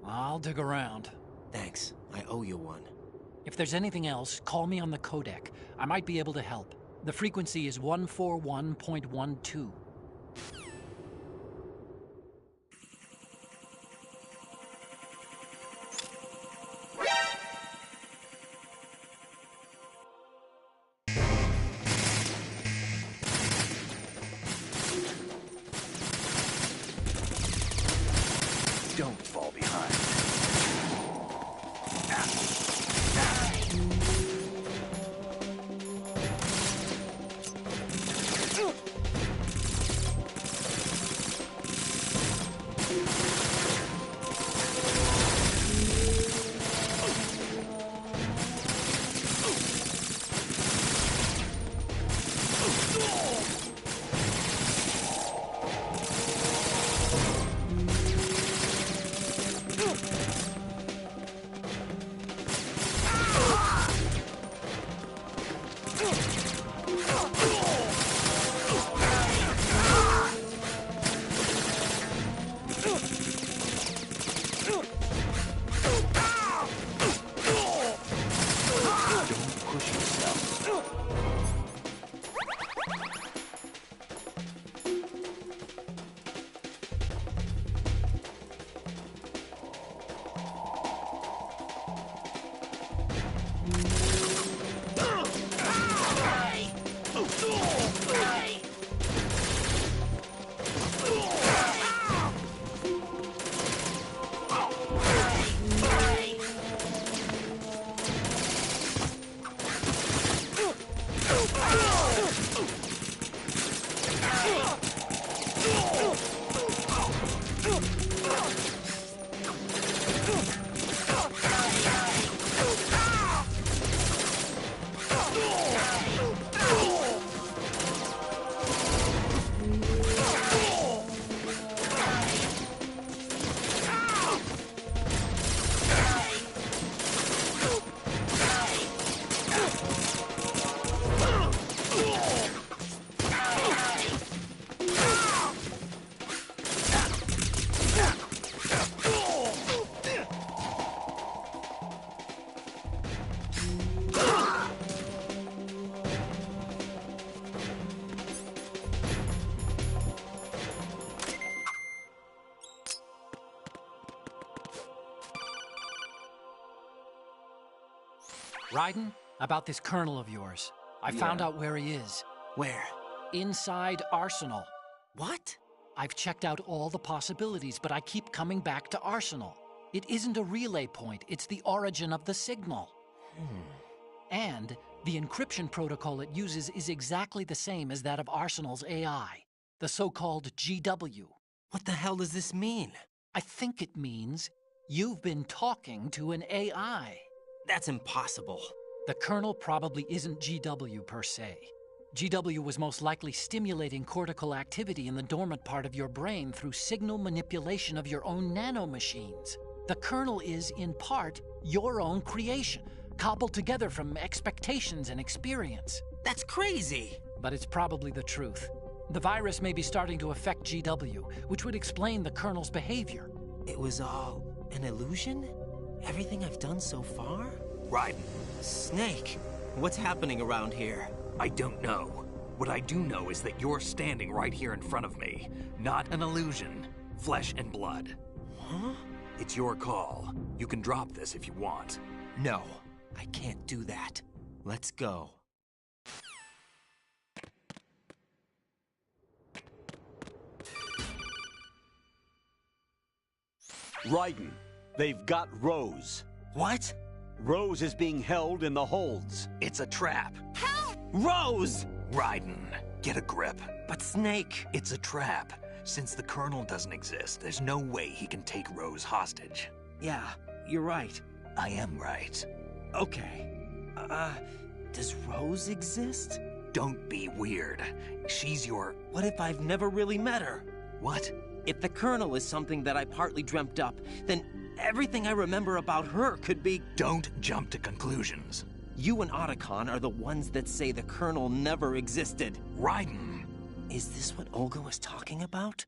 I'll dig around. Thanks. I owe you one. If there's anything else, call me on the codec. I might be able to help. The frequency is 141.12. Don't fall behind. Raiden, about this Colonel of yours. I found out where he is. Where? Inside Arsenal. What? I've checked out all the possibilities, but I keep coming back to Arsenal. It isn't a relay point, it's the origin of the signal. And the encryption protocol it uses is exactly the same as that of Arsenal's AI, the so-called GW. What the hell does this mean? I think it means you've been talking to an AI. That's impossible. The Colonel probably isn't GW per se. GW was most likely stimulating cortical activity in the dormant part of your brain through signal manipulation of your own nanomachines. The Colonel is, in part, your own creation, cobbled together from expectations and experience. That's crazy! But it's probably the truth. The virus may be starting to affect GW, which would explain the Colonel's behavior. It was all An illusion? Everything I've done so far? Raiden. Snake, what's happening around here? I don't know. What I do know is that you're standing right here in front of me. Not an illusion. Flesh and blood. Huh? It's your call. You can drop this if you want. No, I can't do that. Let's go. Raiden, they've got Rose. What? Rose is being held in the holds. It's a trap. Help! Rose! Raiden, get a grip. But Snake... It's a trap. Since the Colonel doesn't exist, there's no way he can take Rose hostage. Yeah, you're right. I am right. Okay. Does Rose exist? Don't be weird. She's your... What if I've never really met her? What? If the Colonel is something that I partly dreamt up, then everything I remember about her could be... Don't jump to conclusions. You and Otacon are the ones that say the Colonel never existed. Raiden! Is this what Olga was talking about?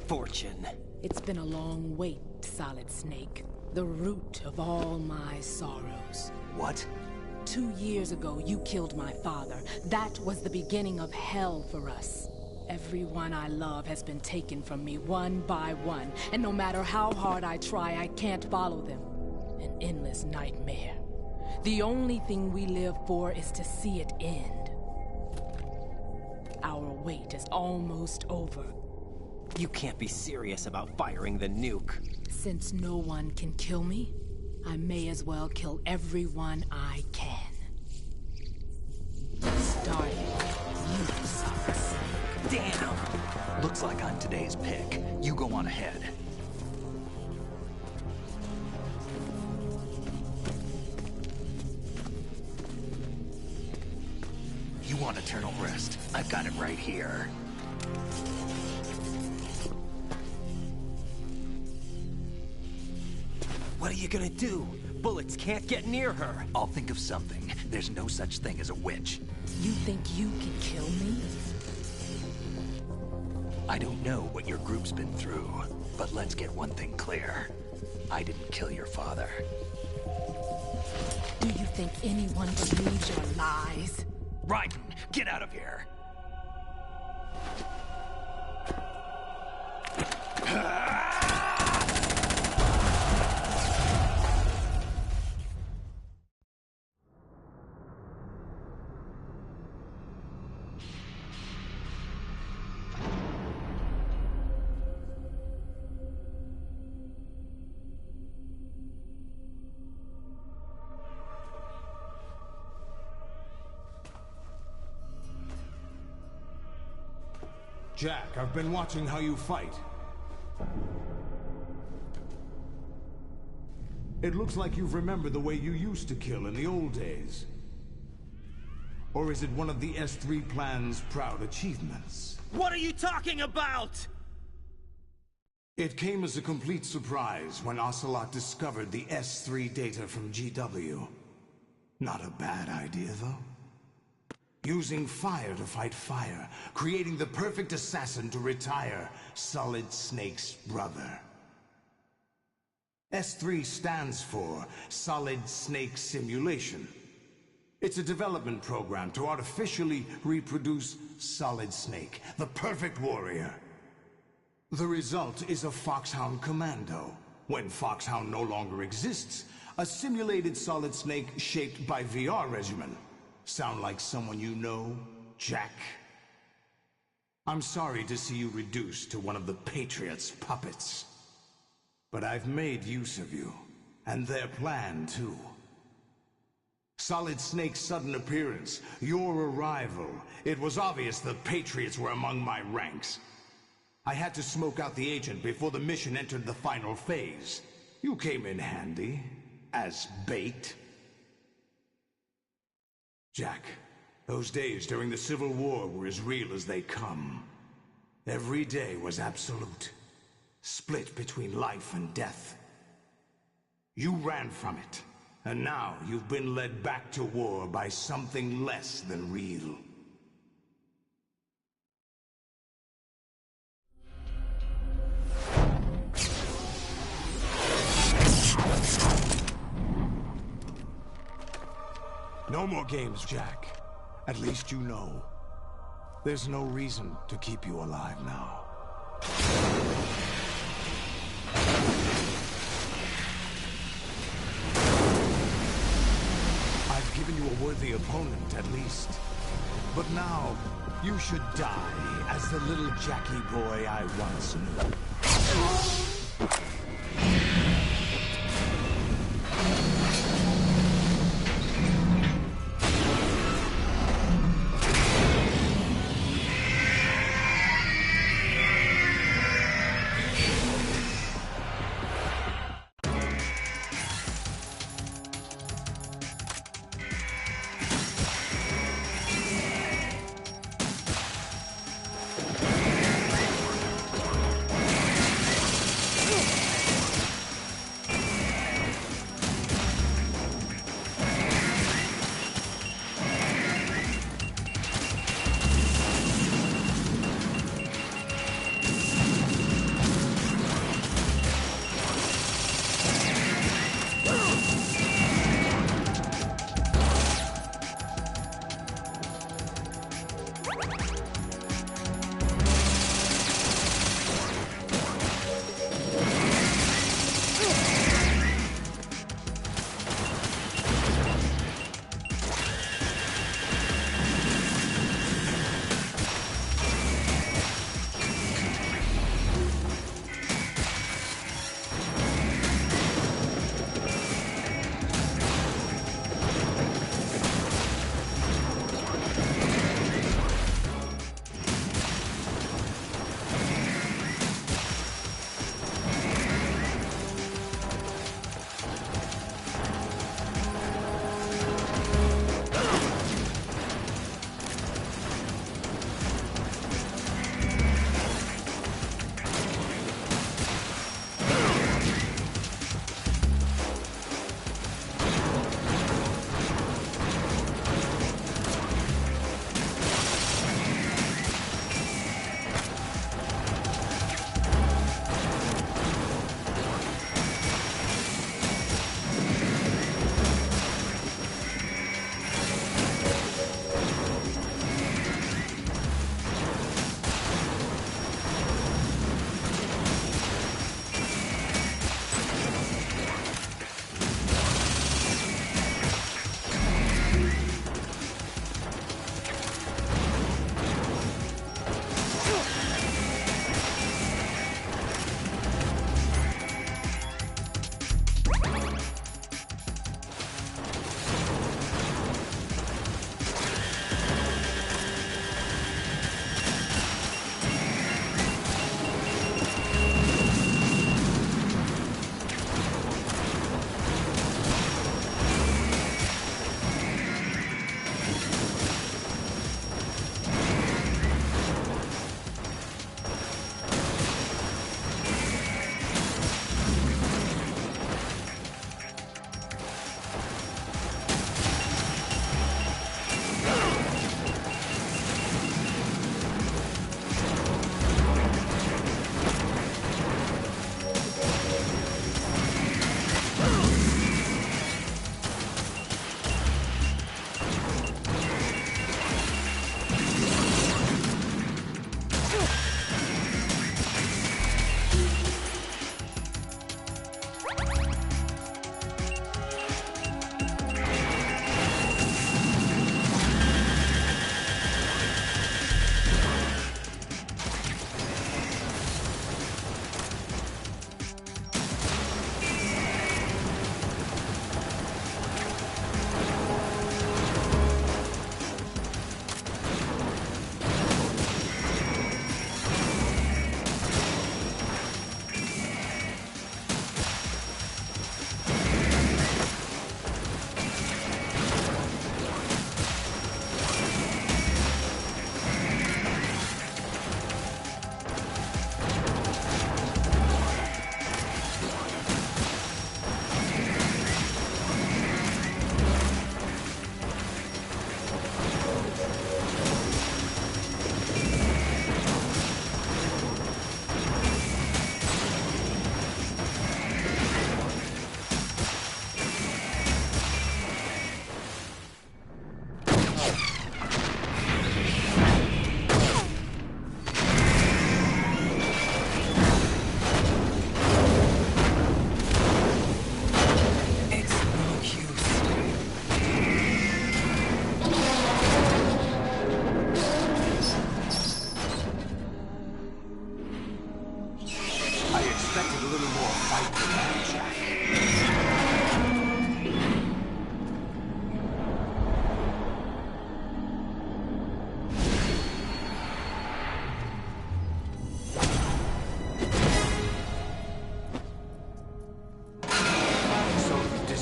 Fortune. It's been a long wait, Solid Snake. The root of all my sorrows. What? 2 years ago, you killed my father. That was the beginning of hell for us. Everyone I love has been taken from me one by one, and no matter how hard I try, I can't follow them. An endless nightmare. The only thing we live for is to see it end. Our wait is almost over. You can't be serious about firing the nuke. Since no one can kill me, I may as well kill everyone I can. Starting with you, Solid Snake. Damn! Looks like I'm today's pick. You go on ahead. eternal rest. I've got it right here. What are you gonna do? Bullets can't get near her. I'll think of something. There's no such thing as a witch. You think you can kill me? I don't know what your group's been through, but let's get one thing clear. I didn't kill your father. Do you think anyone believes your lies? Raiden, get out of here! Jack, I've been watching how you fight. It looks like you've remembered the way you used to kill in the old days. Or is it one of the S3 plan's proud achievements? What are you talking about? It came as a complete surprise when Ocelot discovered the S3 data from GW. Not a bad idea, though. Using fire to fight fire, creating the perfect assassin to retire Solid Snake's brother. S3 stands for Solid Snake Simulation. It's a development program to artificially reproduce Solid Snake, the perfect warrior. The result is a Foxhound Commando. When Foxhound no longer exists, a simulated Solid Snake shaped by VR regimen. Sound like someone you know, Jack? I'm sorry to see you reduced to one of the Patriots' puppets. But I've made use of you, and their plan too. Solid Snake's sudden appearance, your arrival, it was obvious the Patriots were among my ranks. I had to smoke out the agent before the mission entered the final phase. You came in handy, as bait. Jack, those days during the Civil War were as real as they come. Every day was absolute, split between life and death. You ran from it, and now you've been led back to war by something less than real. No more games, Jack. At least you know. There's no reason to keep you alive now. I've given you a worthy opponent, at least. But now, you should die as the little Jackie boy I once knew.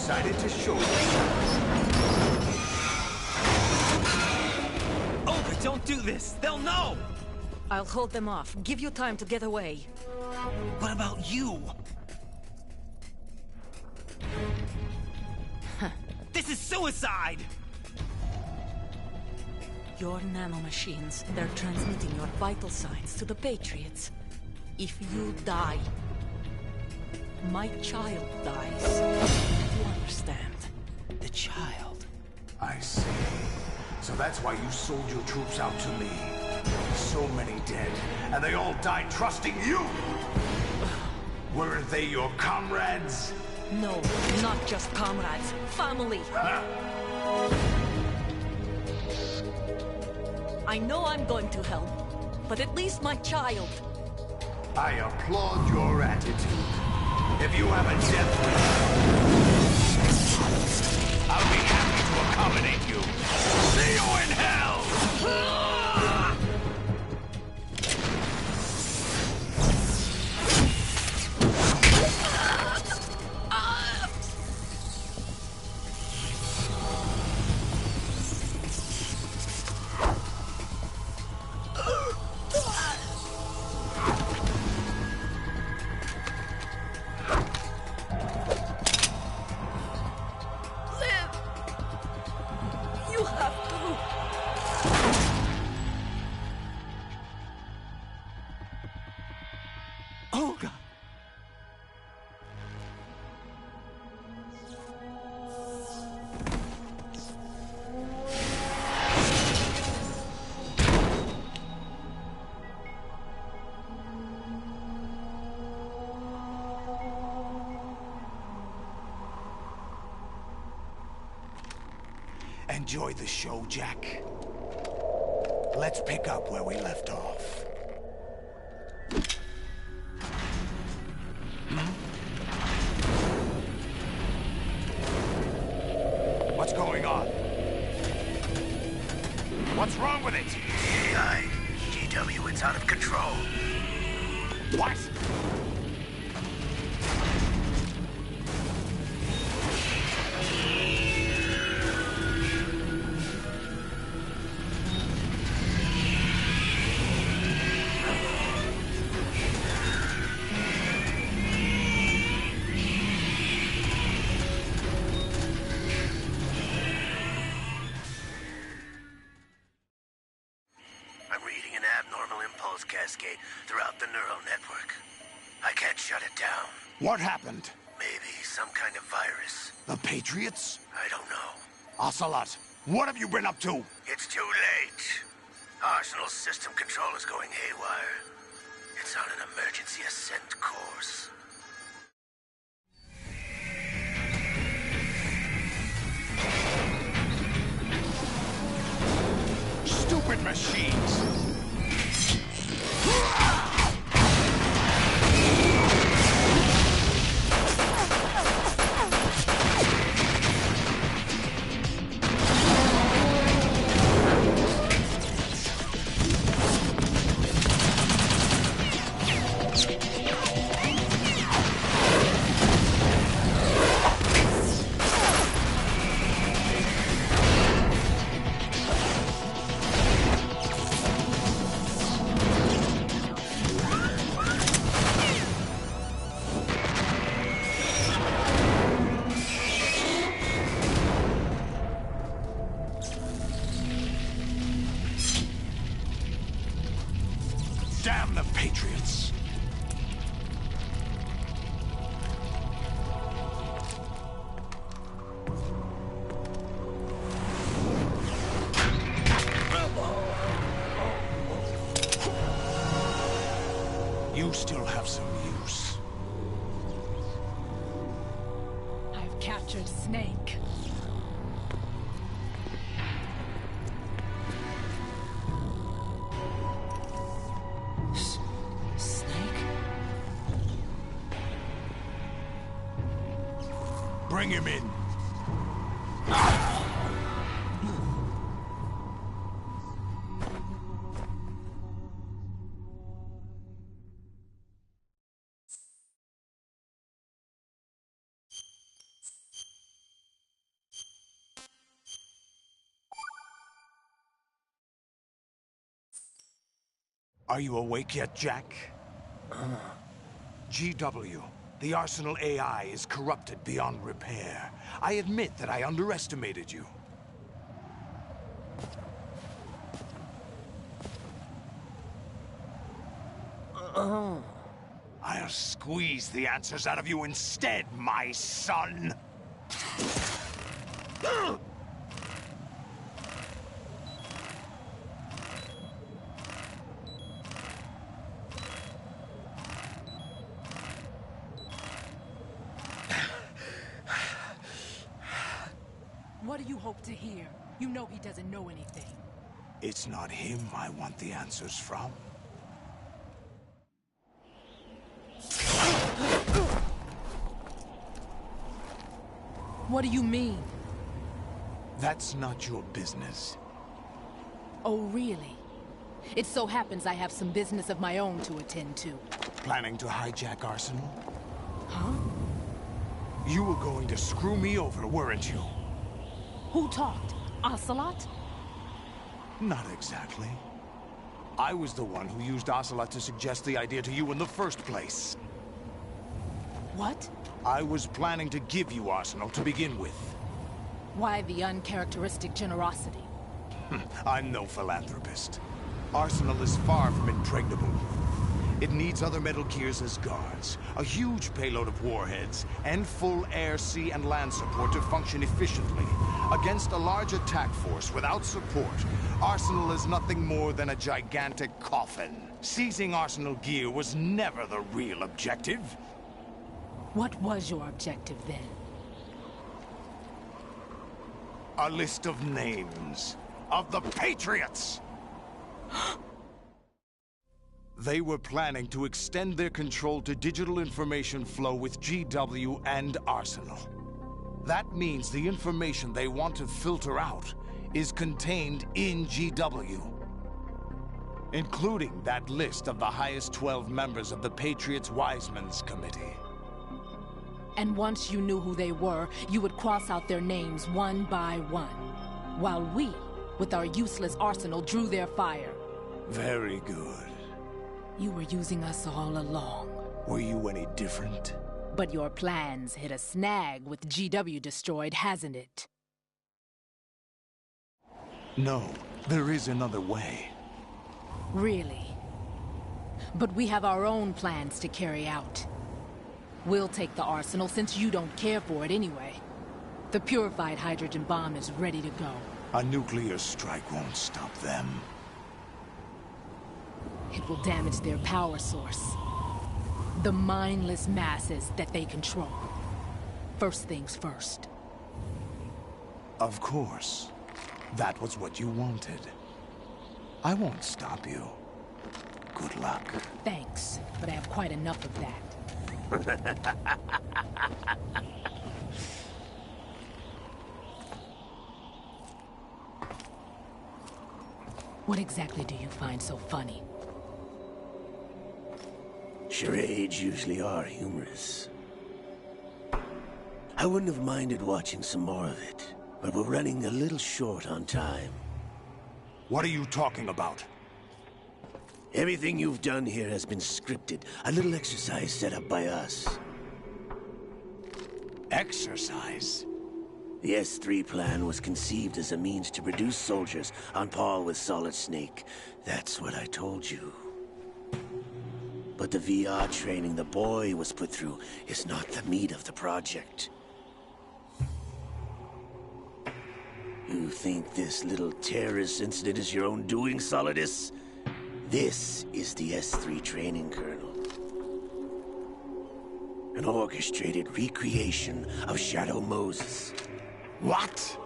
decided to show you. Olga, don't do this! They'll know! I'll hold them off. Give you time to get away. What about you? This is suicide! Your nanomachines, they're transmitting your vital signs to the Patriots. If you die, my child dies. You understand? The child. I see. So that's why you sold your troops out to me. So many dead, and they all died trusting you! Weren't they your comrades? No, not just comrades. Family! Huh? I know I'm going to hell, but at least my child. I applaud your attitude. If you have a death wish, I'll be happy to accommodate you. See you in hell! Olga! Enjoy the show, Jack. Let's pick up where we left off. What's going on? What's wrong with it? AI, GW, it's out of control. What? Cascade throughout the neural network. I can't shut it down. What happened? Maybe some kind of virus. The Patriots? I don't know. Ocelot, what have you been up to? It's too late. Arsenal's system control is going haywire. It's on an emergency ascent course. Stupid machines! Damn the Patriots! You still have some use. I've captured Snake. Bring him in. Are you awake yet, Jack? GW, the Arsenal AI is corrupted beyond repair. I admit that I underestimated you. I'll squeeze the answers out of you instead, my son! What do you hope to hear? You know he doesn't know anything. It's not him I want the answers from. What do you mean? That's not your business. Oh, really? It so happens I have some business of my own to attend to. Planning to hijack Arsenal? Huh? You were going to screw me over, weren't you? Who talked? Ocelot? Not exactly. I was the one who used Ocelot to suggest the idea to you in the first place. What? I was planning to give you Arsenal to begin with. Why the uncharacteristic generosity? I'm no philanthropist. Arsenal is far from impregnable. It needs other Metal Gears as guards, a huge payload of warheads, and full air, sea, and land support to function efficiently. Against a large attack force without support, Arsenal is nothing more than a gigantic coffin. Seizing Arsenal gear was never the real objective. What was your objective then? A list of names of the Patriots! They were planning to extend their control to digital information flow with GW and Arsenal. That means the information they want to filter out is contained in GW, including that list of the highest 12 members of the Patriots Wiseman's Committee. And once you knew who they were, you would cross out their names one by one, while we, with our useless arsenal, drew their fire. Very good. You were using us all along. Were you any different? But your plans hit a snag with GW destroyed, hasn't it? No, there is another way. Really? But we have our own plans to carry out. We'll take the arsenal since you don't care for it anyway. The purified hydrogen bomb is ready to go. A nuclear strike won't stop them. It will damage their power source. The mindless masses that they control. First things first. Of course. That was what you wanted. I won't stop you. Good luck. Thanks, but I have quite enough of that. What exactly do you find so funny? Charades usually are humorous. I wouldn't have minded watching some more of it, but we're running a little short on time. What are you talking about? Everything you've done here has been scripted. A little exercise set up by us. Exercise? The S3 plan was conceived as a means to produce soldiers on par with Solid Snake. That's what I told you. But the VR training the boy was put through is not the meat of the project. You think this little terrorist incident is your own doing, Solidus? This is the S3 training kernel. An orchestrated recreation of Shadow Moses. What?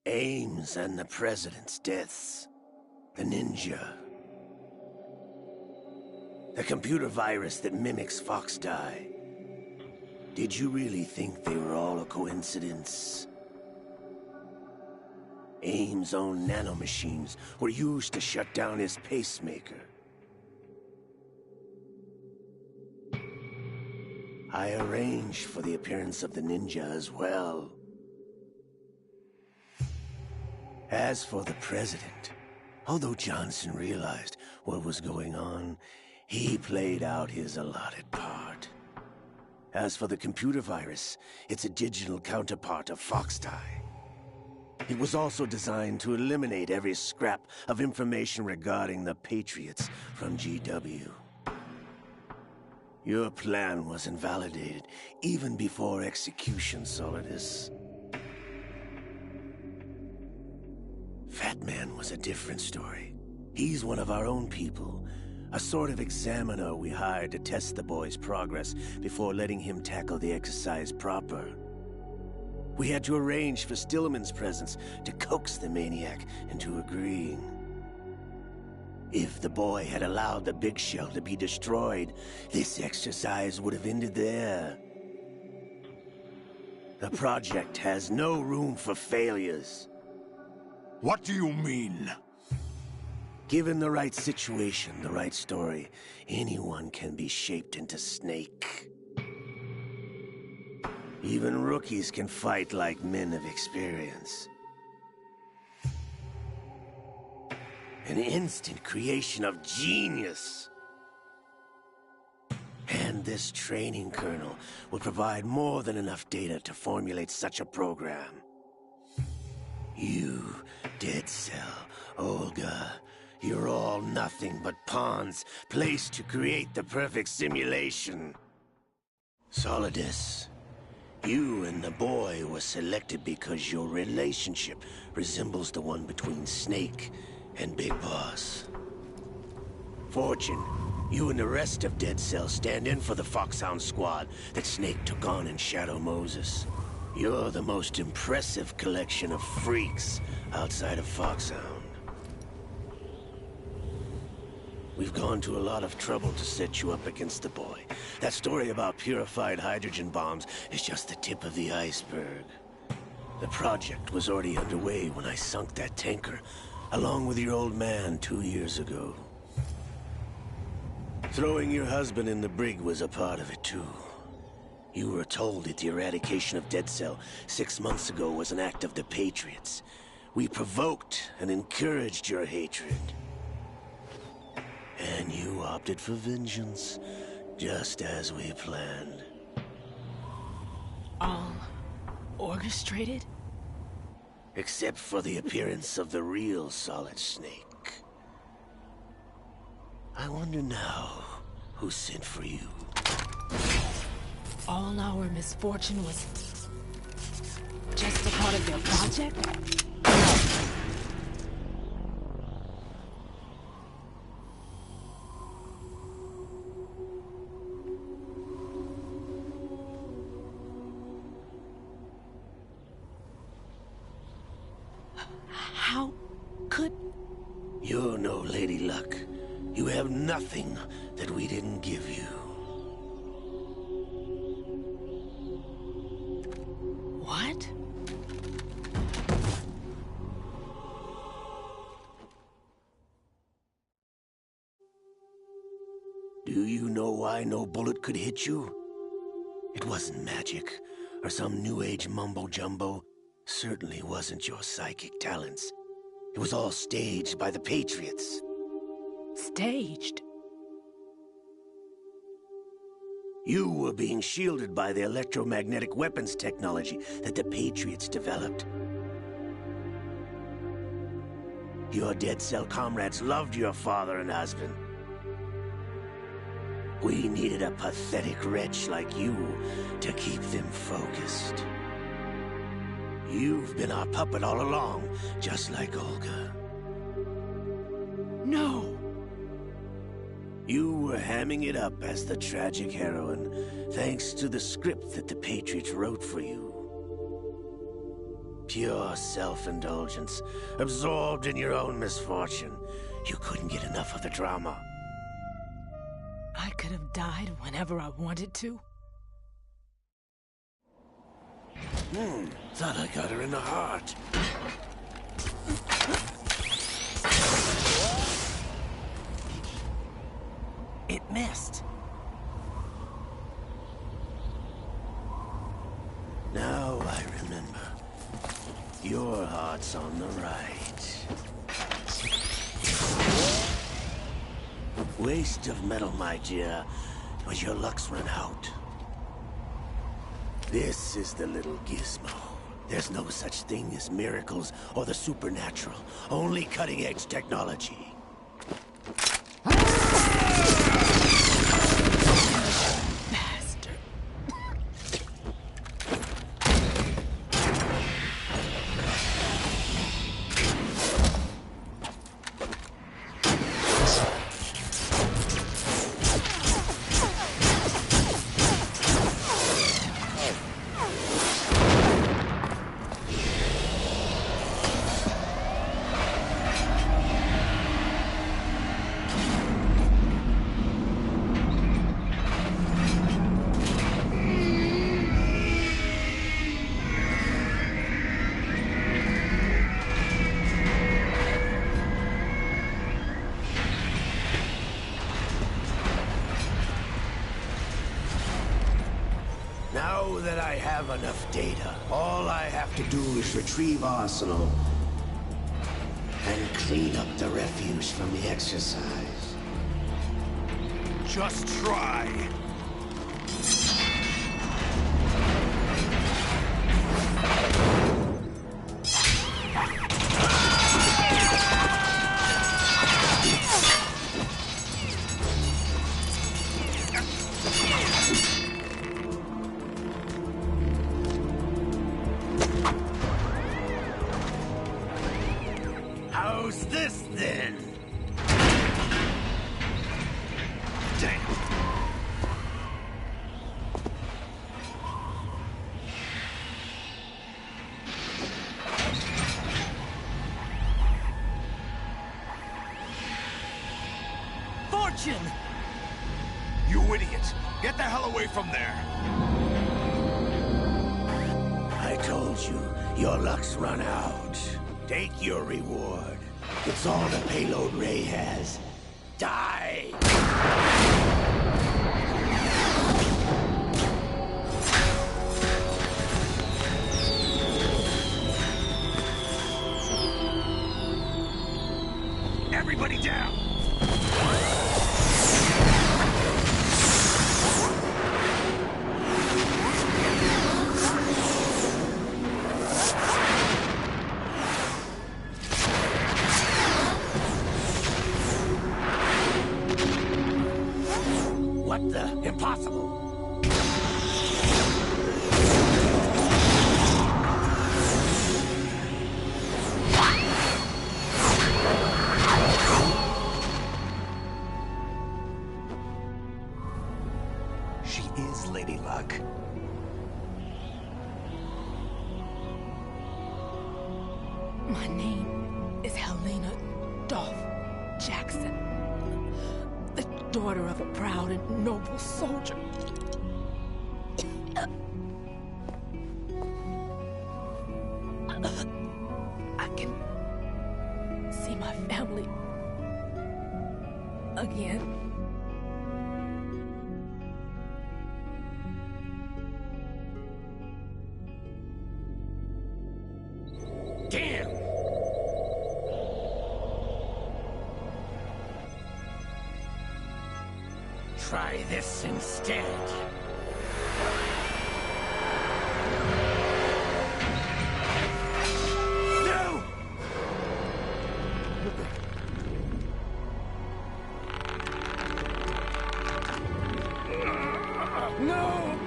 Ames and the President's deaths. The Ninja. The computer virus that mimics Foxdie. Did you really think they were all a coincidence? Ames' own nanomachines were used to shut down his pacemaker. I arranged for the appearance of the Ninja as well. As for the President, Although Johnson realized what was going on, he played out his allotted part. As for the computer virus, it's a digital counterpart of Foxdie. It was also designed to eliminate every scrap of information regarding the Patriots from GW. Your plan was invalidated even before execution, Solidus. Fat Man was a different story. He's one of our own people, a sort of examiner we hired to test the boy's progress before letting him tackle the exercise proper. We had to arrange for Stillman's presence to coax the maniac into agreeing. If the boy had allowed the big shell to be destroyed, this exercise would have ended there. The project has no room for failures. What do you mean? Given the right situation, the right story, anyone can be shaped into Snake. Even rookies can fight like men of experience. An instant creation of genius. And this training kernel will provide more than enough data to formulate such a program. You, Dead Cell, Olga, you're all nothing but pawns placed to create the perfect simulation. Solidus, you and the boy were selected because your relationship resembles the one between Snake and Big Boss. Fortune, you and the rest of Dead Cell stand in for the Foxhound squad that Snake took on in Shadow Moses. You're the most impressive collection of freaks outside of Foxhound. We've gone to a lot of trouble to set you up against the boy. That story about purified hydrogen bombs is just the tip of the iceberg. The project was already underway when I sunk that tanker, along with your old man 2 years ago. Throwing your husband in the brig was a part of it too. You were told that the eradication of Dead Cell 6 months ago was an act of the Patriots. We provoked and encouraged your hatred. And you opted for vengeance, just as we planned. All orchestrated? Except for the appearance of the real Solid Snake. I wonder now who sent for you. All our misfortune was just a part of their project? How could... You're no Lady Luck. You have nothing that we didn't give you. What? Do you know why no bullet could hit you? It wasn't magic, or some new age mumbo-jumbo. Certainly wasn't your psychic talents. It was all staged by the Patriots. Staged? You were being shielded by the electromagnetic weapons technology that the Patriots developed. Your Dead Cell comrades loved your father and husband. We needed a pathetic wretch like you to keep them focused. You've been our puppet all along, just like Olga. No! You were hamming it up as the tragic heroine, thanks to the script that the Patriots wrote for you. Pure self-indulgence, absorbed in your own misfortune. You couldn't get enough of the drama. I could have died whenever I wanted to. Thought I got her in the heart. It missed. Now I remember. Your heart's on the right. Waste of metal, my dear, but your luck's run out. This is the little gizmo. There's no such thing as miracles or the supernatural. Only cutting-edge technology. Now that I have enough data, all I have to do is retrieve Arsenal and clean up the refuse from the exercise. Just try. How's this then? Damn. Fortune! You idiot! Get the hell away from there! I told you, your luck's run out. Take your reward. It's all the payload Ray has. Die! Everybody down! What the? Impossible! She is Lady Luck. My name is Helena Dolph Jackson, the daughter of a proud and noble soldier. I can see my family again. Damn! Try this instead. No! No!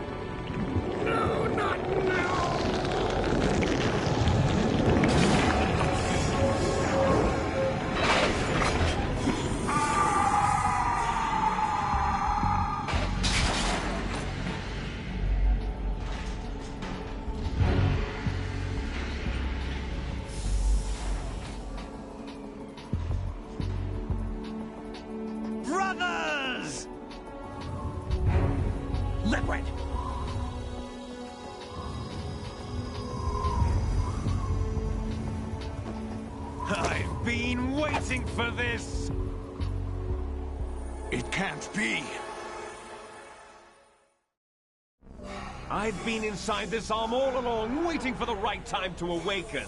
No, not now! Brothers! Liquid! I've been waiting for this! It can't be. I've been inside this arm all along, waiting for the right time to awaken.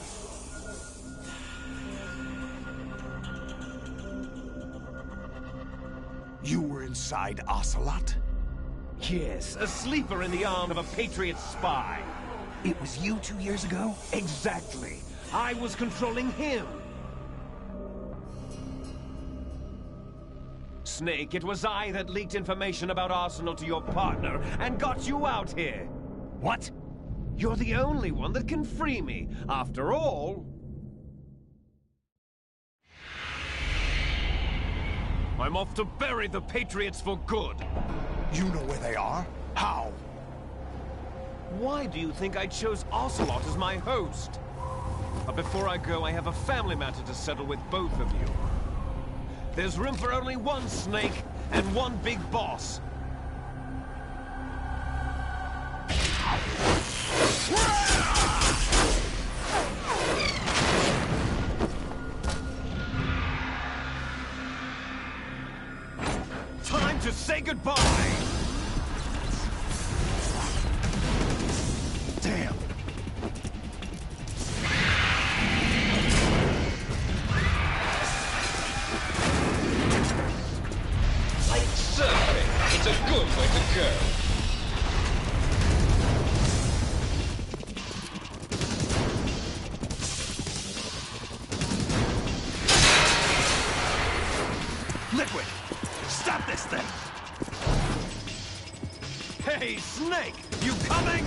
inside Ocelot? Yes, a sleeper in the arm of a Patriot spy. It was you 2 years ago? Exactly. I was controlling him. Snake, it was I that leaked information about Arsenal to your partner and got you out here. What? You're the only one that can free me. After all... I'm off to bury the Patriots for good. You know where they are? How? Why do you think I chose Ocelot as my host? But before I go, I have a family matter to settle with both of you. There's room for only one Snake and one big boss. Time to say goodbye! Damn! Like surfing, it's a good way to go. Liquid! Stop this thing! Hey, Snake! You coming?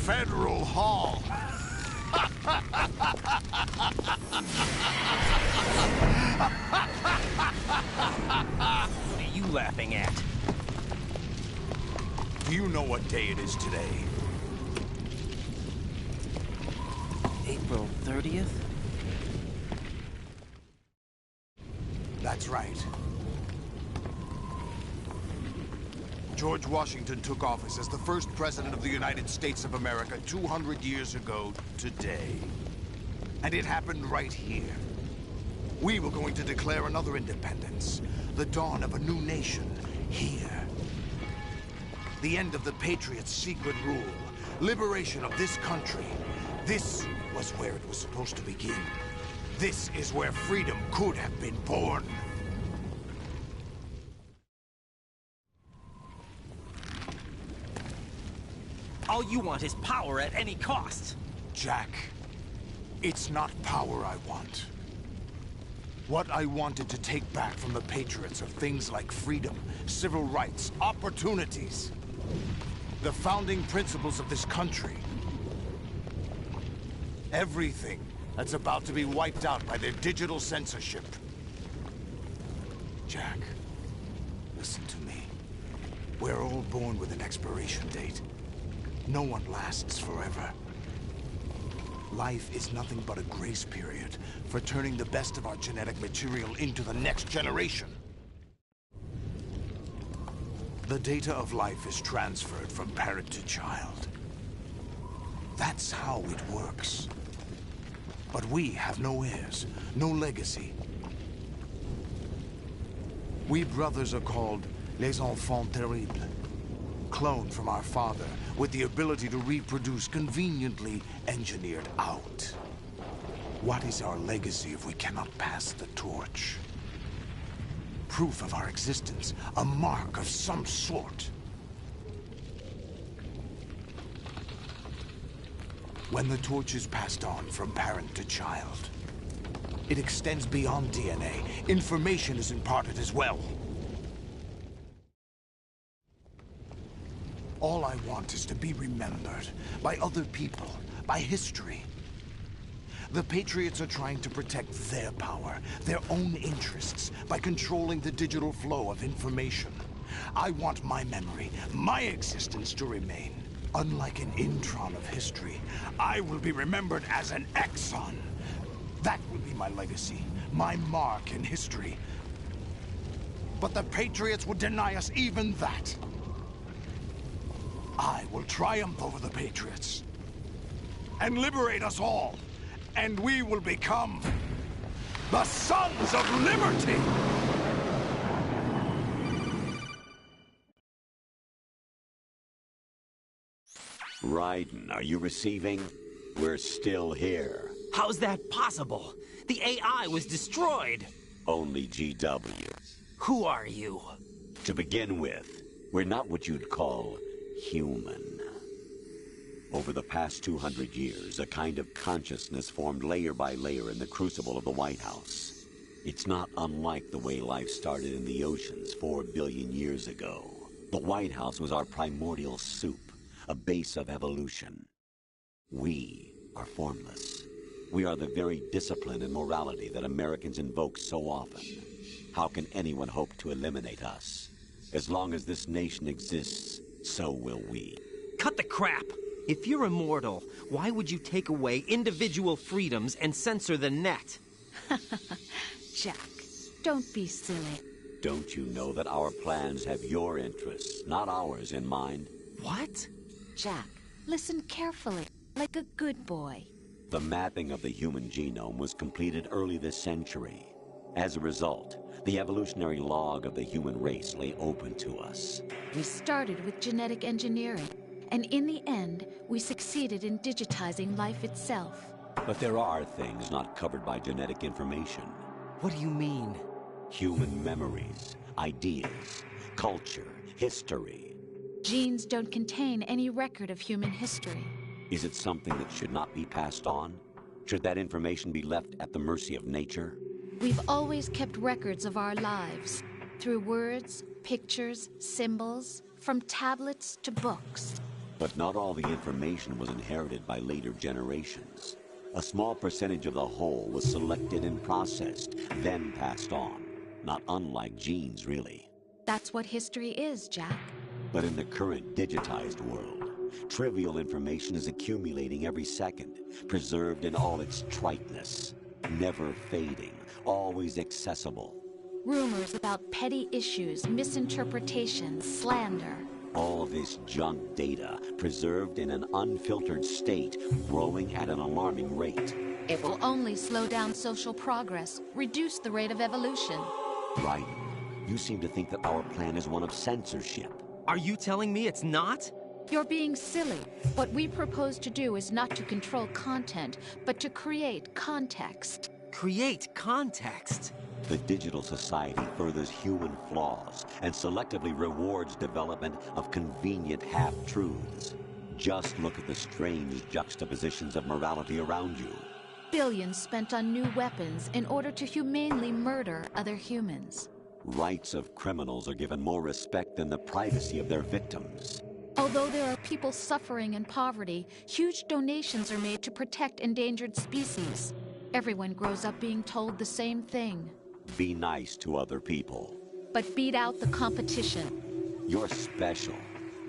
Federal Hall. What are you laughing at? Do you know what day it is today? April 30th? That's right. George Washington took office as the first president of the United States of America 200 years ago today. And it happened right here. We were going to declare another independence, the dawn of a new nation, here. The end of the Patriots' secret rule, liberation of this country. This was where it was supposed to begin. This is where freedom could have been born. All you want is power at any cost. Jack, it's not power I want. What I wanted to take back from the Patriots are things like freedom, civil rights, opportunities. The founding principles of this country. Everything that's about to be wiped out by their digital censorship. Jack, listen to me. We're all born with an expiration date. No one lasts forever. Life is nothing but a grace period for turning the best of our genetic material into the next generation. The data of life is transferred from parent to child. That's how it works. But we have no heirs, no legacy. We brothers are called Les Enfants Terribles. Cloned from our father, with the ability to reproduce conveniently engineered out. What is our legacy if we cannot pass the torch? Proof of our existence, a mark of some sort. When the torch is passed on from parent to child, it extends beyond DNA. Information is imparted as well. All I want is to be remembered by other people, by history. The Patriots are trying to protect their power, their own interests, by controlling the digital flow of information. I want my memory, my existence to remain. Unlike an intron of history, I will be remembered as an exon. That will be my legacy, my mark in history. But the Patriots would deny us even that. I will triumph over the Patriots and liberate us all, and we will become the Sons of Liberty! Raiden, are you receiving? We're still here. How's that possible? The AI was destroyed. Only GW. Who are you? To begin with, we're not what you'd call human. Over the past 200 years, a kind of consciousness formed layer by layer in the crucible of the White House. It's not unlike the way life started in the oceans 4 billion years ago. The White House was our primordial soup, a base of evolution. We are formless. We are the very discipline and morality that Americans invoke so often. How can anyone hope to eliminate us? As long as this nation exists, so will we. Cut the crap! If you're immortal, why would you take away individual freedoms and censor the net? Jack, don't be silly. Don't you know that our plans have your interests, not ours, in mind? What? Jack, listen carefully, like a good boy. The mapping of the human genome was completed early this century. As a result, the evolutionary log of the human race lay open to us. We started with genetic engineering, and in the end, we succeeded in digitizing life itself. But there are things not covered by genetic information. What do you mean? Human memories, ideas, culture, history. Genes don't contain any record of human history. Is it something that should not be passed on? Should that information be left at the mercy of nature? We've always kept records of our lives, through words, pictures, symbols, from tablets to books. But not all the information was inherited by later generations. A small percentage of the whole was selected and processed, then passed on. Not unlike genes, really. That's what history is, Jack. But in the current digitized world, trivial information is accumulating every second, preserved in all its triteness, never fading, always accessible. Rumors about petty issues, misinterpretations, slander. All this junk data, preserved in an unfiltered state, growing at an alarming rate. It will only slow down social progress, reduce the rate of evolution. Right. You seem to think that our plan is one of censorship. Are you telling me it's not? You're being silly. What we propose to do is not to control content, but to create context. Create context? The digital society furthers human flaws and selectively rewards development of convenient half-truths. Just look at the strange juxtapositions of morality around you. Billions spent on new weapons in order to humanely murder other humans. Rights of criminals are given more respect than the privacy of their victims. Although there are people suffering in poverty, huge donations are made to protect endangered species. Everyone grows up being told the same thing. Be nice to other people. But beat out the competition. You're special.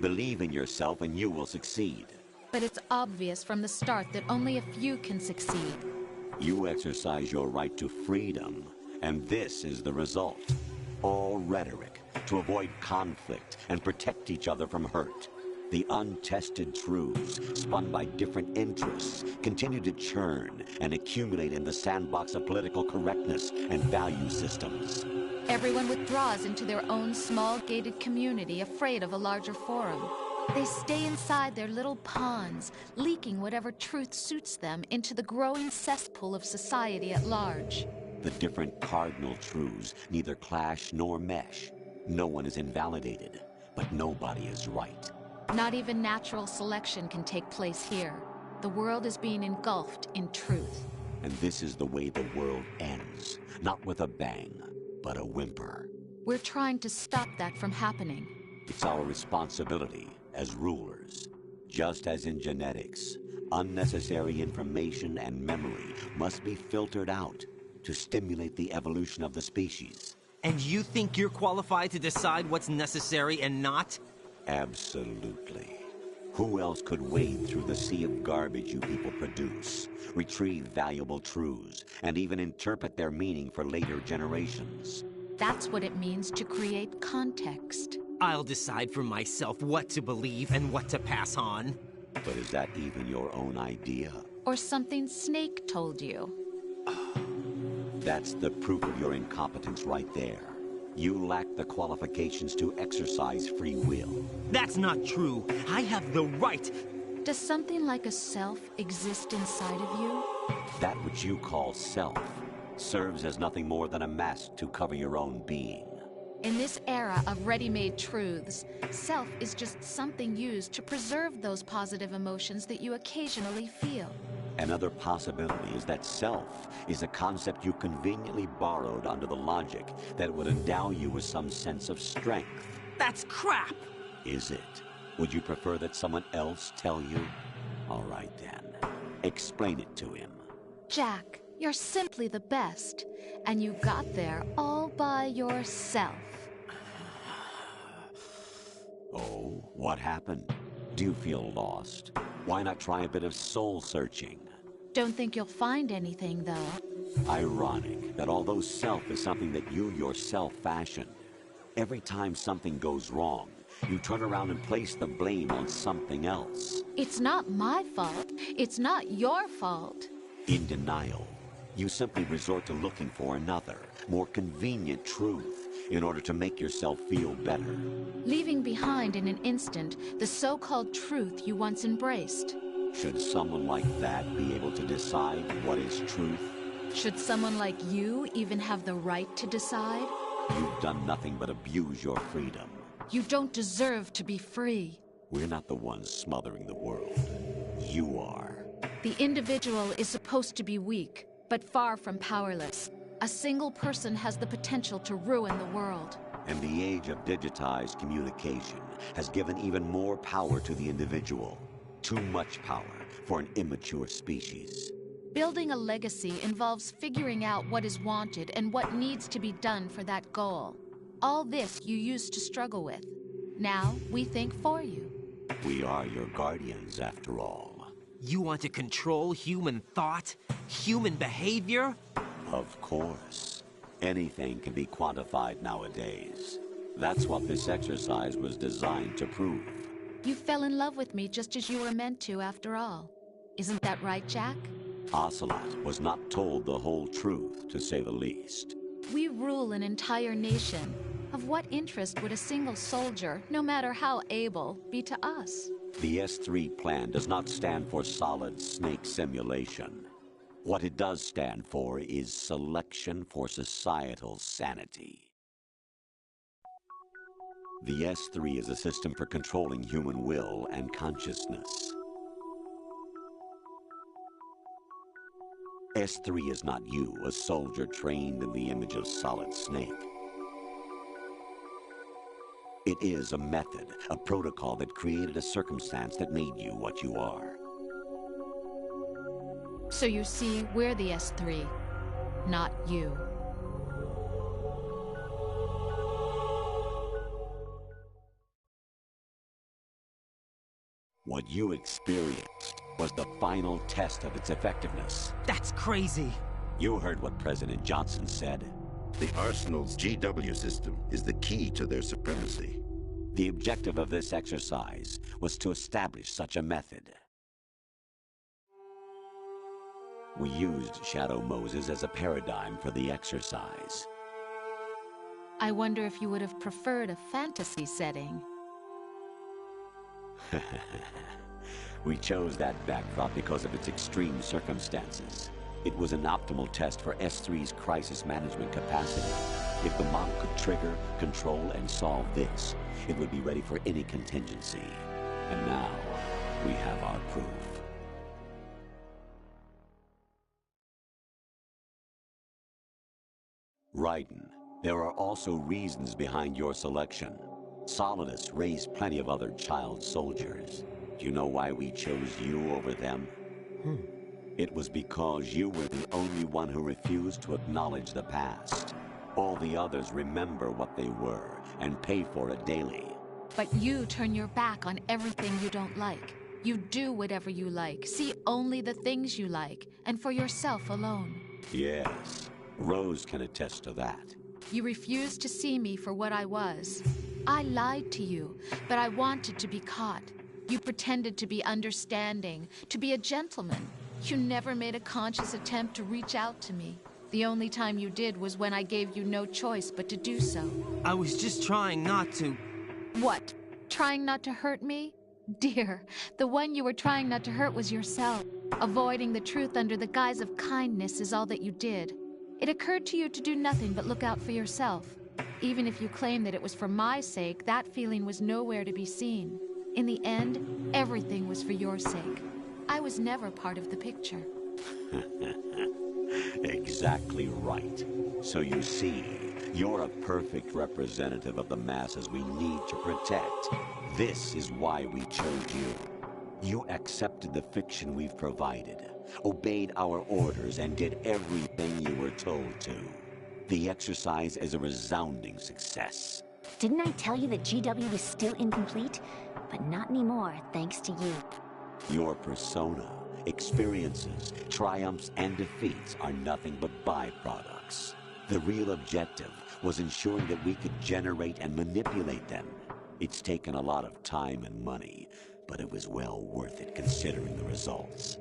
Believe in yourself and you will succeed. But it's obvious from the start that only a few can succeed. You exercise your right to freedom, and this is the result. All rhetoric to avoid conflict and protect each other from hurt. The untested truths, spun by different interests, continue to churn and accumulate in the sandbox of political correctness and value systems. Everyone withdraws into their own small gated community, afraid of a larger forum. They stay inside their little ponds, leaking whatever truth suits them into the growing cesspool of society at large. The different cardinal truths neither clash nor mesh. No one is invalidated, but nobody is right. Not even natural selection can take place here. The world is being engulfed in truth. And this is the way the world ends. Not with a bang, but a whimper. We're trying to stop that from happening. It's our responsibility as rulers. Just as in genetics, unnecessary information and memory must be filtered out to stimulate the evolution of the species. And you think you're qualified to decide what's necessary and not? Absolutely. Who else could wade through the sea of garbage you people produce, retrieve valuable truths, and even interpret their meaning for later generations? That's what it means to create context. I'll decide for myself what to believe and what to pass on. But is that even your own idea? Or something Snake told you? That's the proof of your incompetence right there. You lack the qualifications to exercise free will. That's not true. I have the right. Does something like a self exist inside of you? That which you call self serves as nothing more than a mask to cover your own being. In this era of ready-made truths, self is just something used to preserve those positive emotions that you occasionally feel. Another possibility is that self is a concept you conveniently borrowed under the logic that would endow you with some sense of strength. That's crap! Is it? Would you prefer that someone else tell you? All right then. Explain it to him. Jack, you're simply the best, and you got there all by yourself. Oh, what happened? Do you feel lost? Why not try a bit of soul-searching? Don't think you'll find anything, though. Ironic that although self is something that you yourself fashioned, every time something goes wrong, you turn around and place the blame on something else. It's not my fault. It's not your fault. In denial, you simply resort to looking for another, more convenient truth in order to make yourself feel better. Leaving behind in an instant the so-called truth you once embraced. Should someone like that be able to decide what is truth? Should someone like you even have the right to decide? You've done nothing but abuse your freedom. You don't deserve to be free. We're not the ones smothering the world. You are. The individual is supposed to be weak, but far from powerless. A single person has the potential to ruin the world. And the age of digitized communication has given even more power to the individual. Too much power for an immature species. Building a legacy involves figuring out what is wanted and what needs to be done for that goal. All this you used to struggle with. Now we think for you. We are your guardians, after all. You want to control human thought? Human behavior? Of course. Anything can be quantified nowadays. That's what this exercise was designed to prove. You fell in love with me just as you were meant to, after all. Isn't that right, Jack? Ocelot was not told the whole truth, to say the least. We rule an entire nation. Of what interest would a single soldier, no matter how able, be to us? The S3 plan does not stand for solid snake simulation. What it does stand for is selection for societal sanity. The S3 is a system for controlling human will and consciousness. S3 is not you, a soldier trained in the image of Solid Snake. It is a method, a protocol that created a circumstance that made you what you are. So you see, we're the S3, not you. What you experienced was the final test of its effectiveness. That's crazy. You heard what President Johnson said. The Arsenal's GW system is the key to their supremacy. The objective of this exercise was to establish such a method. We used Shadow Moses as a paradigm for the exercise. I wonder if you would have preferred a fantasy setting. We chose that backdrop because of its extreme circumstances. It was an optimal test for S3's crisis management capacity. If the model could trigger, control, and solve this, it would be ready for any contingency. And now, we have our proof. Raiden, there are also reasons behind your selection. Solidus raised plenty of other child soldiers. Do you know why we chose you over them? It was because you were the only one who refused to acknowledge the past. All the others remember what they were and pay for it daily. But you turn your back on everything you don't like. You do whatever you like, see only the things you like, and for yourself alone. Yes, Rose can attest to that. You refused to see me for what I was. I lied to you, but I wanted to be caught. You pretended to be understanding, to be a gentleman. You never made a conscious attempt to reach out to me. The only time you did was when I gave you no choice but to do so. I was just trying not to... What? Trying not to hurt me? Dear, the one you were trying not to hurt was yourself. Avoiding the truth under the guise of kindness is all that you did. It occurred to you to do nothing but look out for yourself. Even if you claim that it was for my sake, that feeling was nowhere to be seen. In the end, everything was for your sake. I was never part of the picture. Exactly right. So you see, you're a perfect representative of the masses we need to protect. This is why we chose you. You accepted the fiction we've provided, obeyed our orders, and did everything you were told to. The exercise is a resounding success. Didn't I tell you that GW was still incomplete? But not anymore, thanks to you. Your persona, experiences, triumphs, and defeats are nothing but byproducts. The real objective was ensuring that we could generate and manipulate them. It's taken a lot of time and money, but it was well worth it considering the results.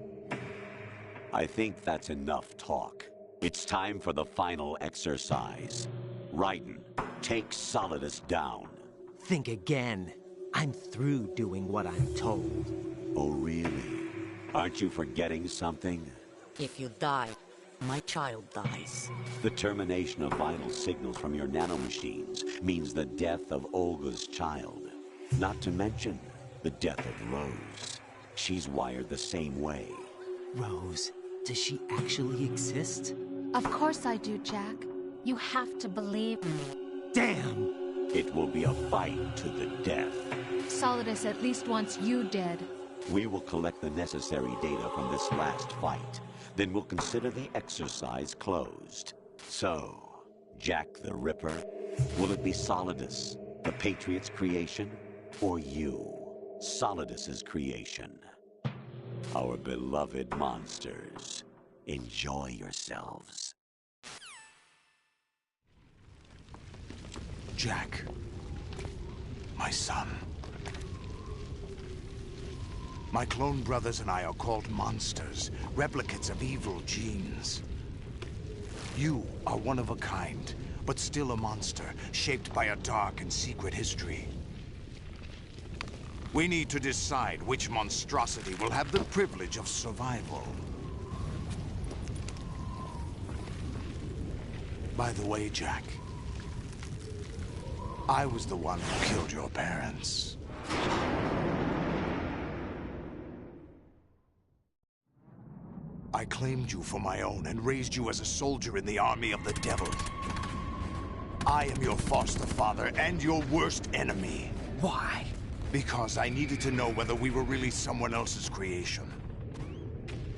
I think that's enough talk. It's time for the final exercise. Raiden, take Solidus down. Think again. I'm through doing what I'm told. Oh, really? Aren't you forgetting something? If you die, my child dies. The termination of vital signals from your nanomachines means the death of Olga's child. Not to mention the death of Rose. She's wired the same way. Rose, does she actually exist? Of course I do, Jack. You have to believe me. Damn! It will be a fight to the death. Solidus at least wants you dead. We will collect the necessary data from this last fight. Then we'll consider the exercise closed. So, Jack the Ripper, will it be Solidus, the Patriot's creation, or you, Solidus's creation? Our beloved monsters, enjoy yourselves. Jack, my son. My clone brothers and I are called monsters, replicates of evil genes. You are one of a kind, but still a monster, shaped by a dark and secret history. We need to decide which monstrosity will have the privilege of survival. By the way, Jack, I was the one who killed your parents. I claimed you for my own and raised you as a soldier in the army of the devil. I am your foster father and your worst enemy. Why? Because I needed to know whether we were really someone else's creation.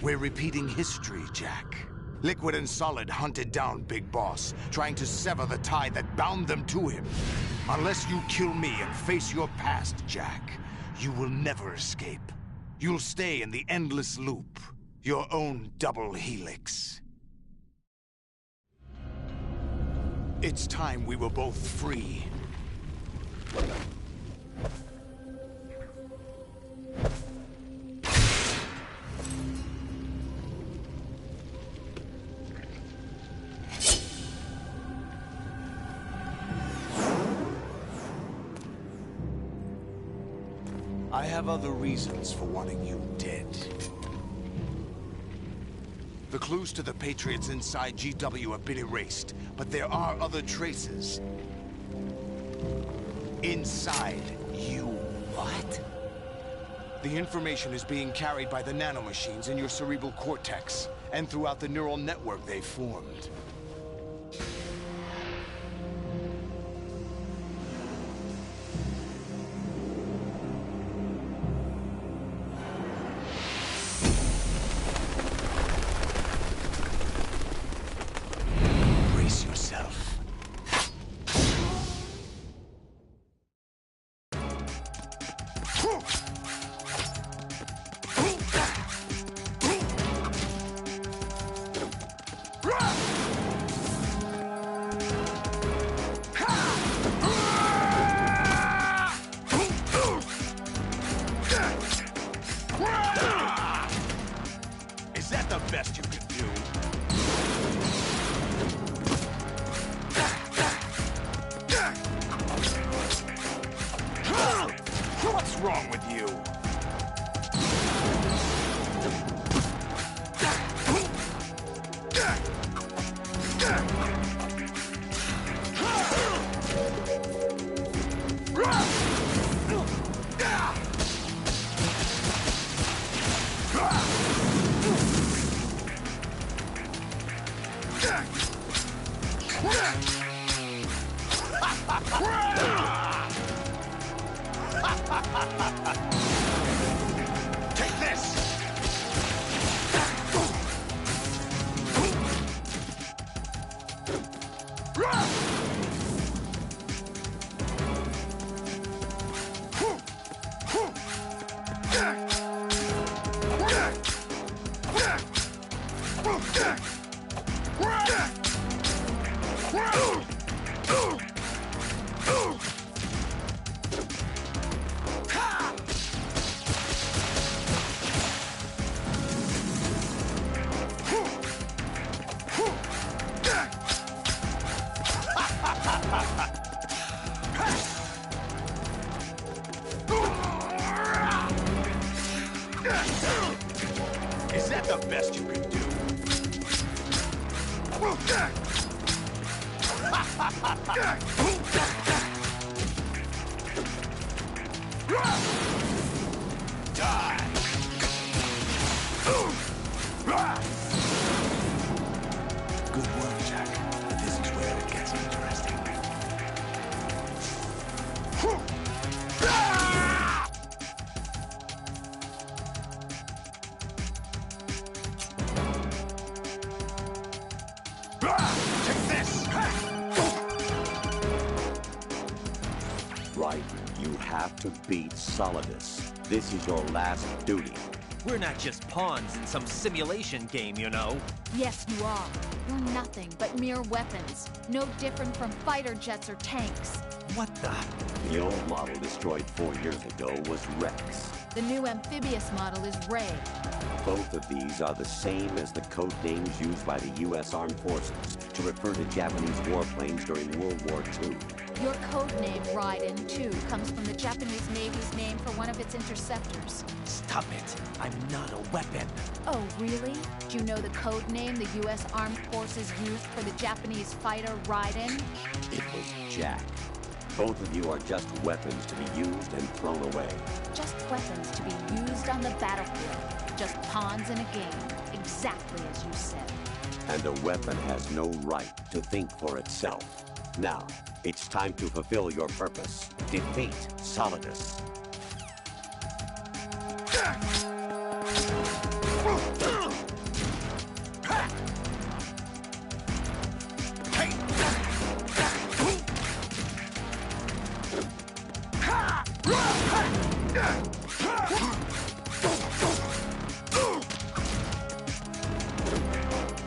We're repeating history, Jack. Liquid and Solid hunted down Big Boss, trying to sever the tie that bound them to him. Unless you kill me and face your past, Jack, you will never escape. You'll stay in the endless loop. Your own double helix. It's time we were both free. I have other reasons for wanting you dead. The clues to the Patriots inside GW have been erased, but there are other traces. Inside you. What? The information is being carried by the nanomachines in your cerebral cortex, and throughout the neural network they formed. Brace yourself. Is that the best you can do? What's wrong with you? Take this! Is that the best you can do? Die! Good work, Jack. But this is where it gets interesting. Take this! Right, you have to beat Solidus. This is your last duty. We're not just pawns in some simulation game, you know. Yes, you are. You're nothing but mere weapons. No different from fighter jets or tanks. What the? The old model destroyed 4 years ago was Rex. The new amphibious model is Ray. Both of these are the same as the code names used by the U.S. Armed Forces to refer to Japanese warplanes during World War II. Your code name, Raiden, too, comes from the Japanese Navy's name for one of its interceptors. Stop it. I'm not a weapon. Oh, really? Do you know the code name the U.S. Armed Forces used for the Japanese fighter Raiden? It was Jack. Both of you are just weapons to be used and thrown away. Just weapons to be used on the battlefield. Just pawns in a game. Exactly as you said. And a weapon has no right to think for itself. Now, it's time to fulfill your purpose. Defeat Solidus.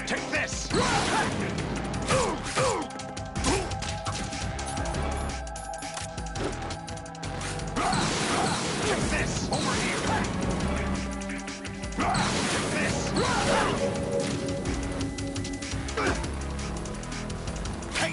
Take this! Take this! Over here! Take this! Hey!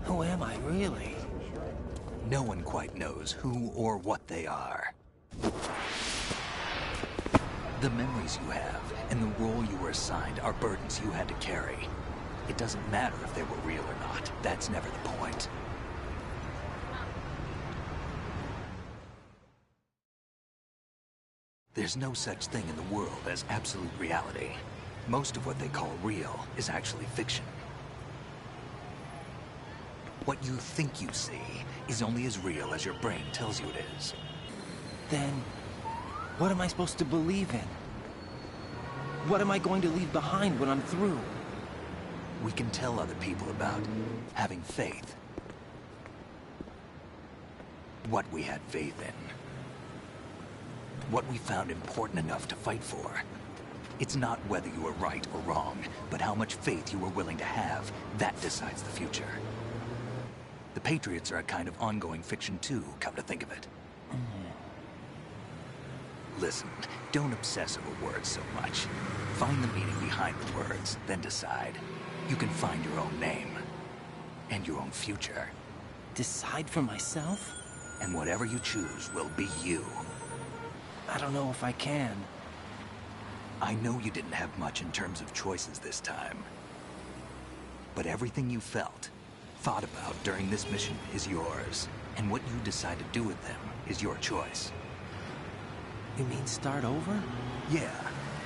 Who am I, really? No one quite knows who or what they are. The memories you have and the role you were assigned are burdens you had to carry. It doesn't matter if they were real or not. That's never the point. There's no such thing in the world as absolute reality. Most of what they call real is actually fiction. What you think you see is only as real as your brain tells you it is. Then, what am I supposed to believe in? What am I going to leave behind when I'm through? We can tell other people about having faith. What we had faith in. What we found important enough to fight for. It's not whether you were right or wrong, but how much faith you were willing to have. That decides the future. The Patriots are a kind of ongoing fiction too, come to think of it. Listen, don't obsess over words so much. Find the meaning behind the words, then decide. You can find your own name. And your own future. Decide for myself? And whatever you choose will be you. I don't know if I can. I know you didn't have much in terms of choices this time. But everything you felt, thought about during this mission is yours. And what you decide to do with them is your choice. You mean start over? Yeah,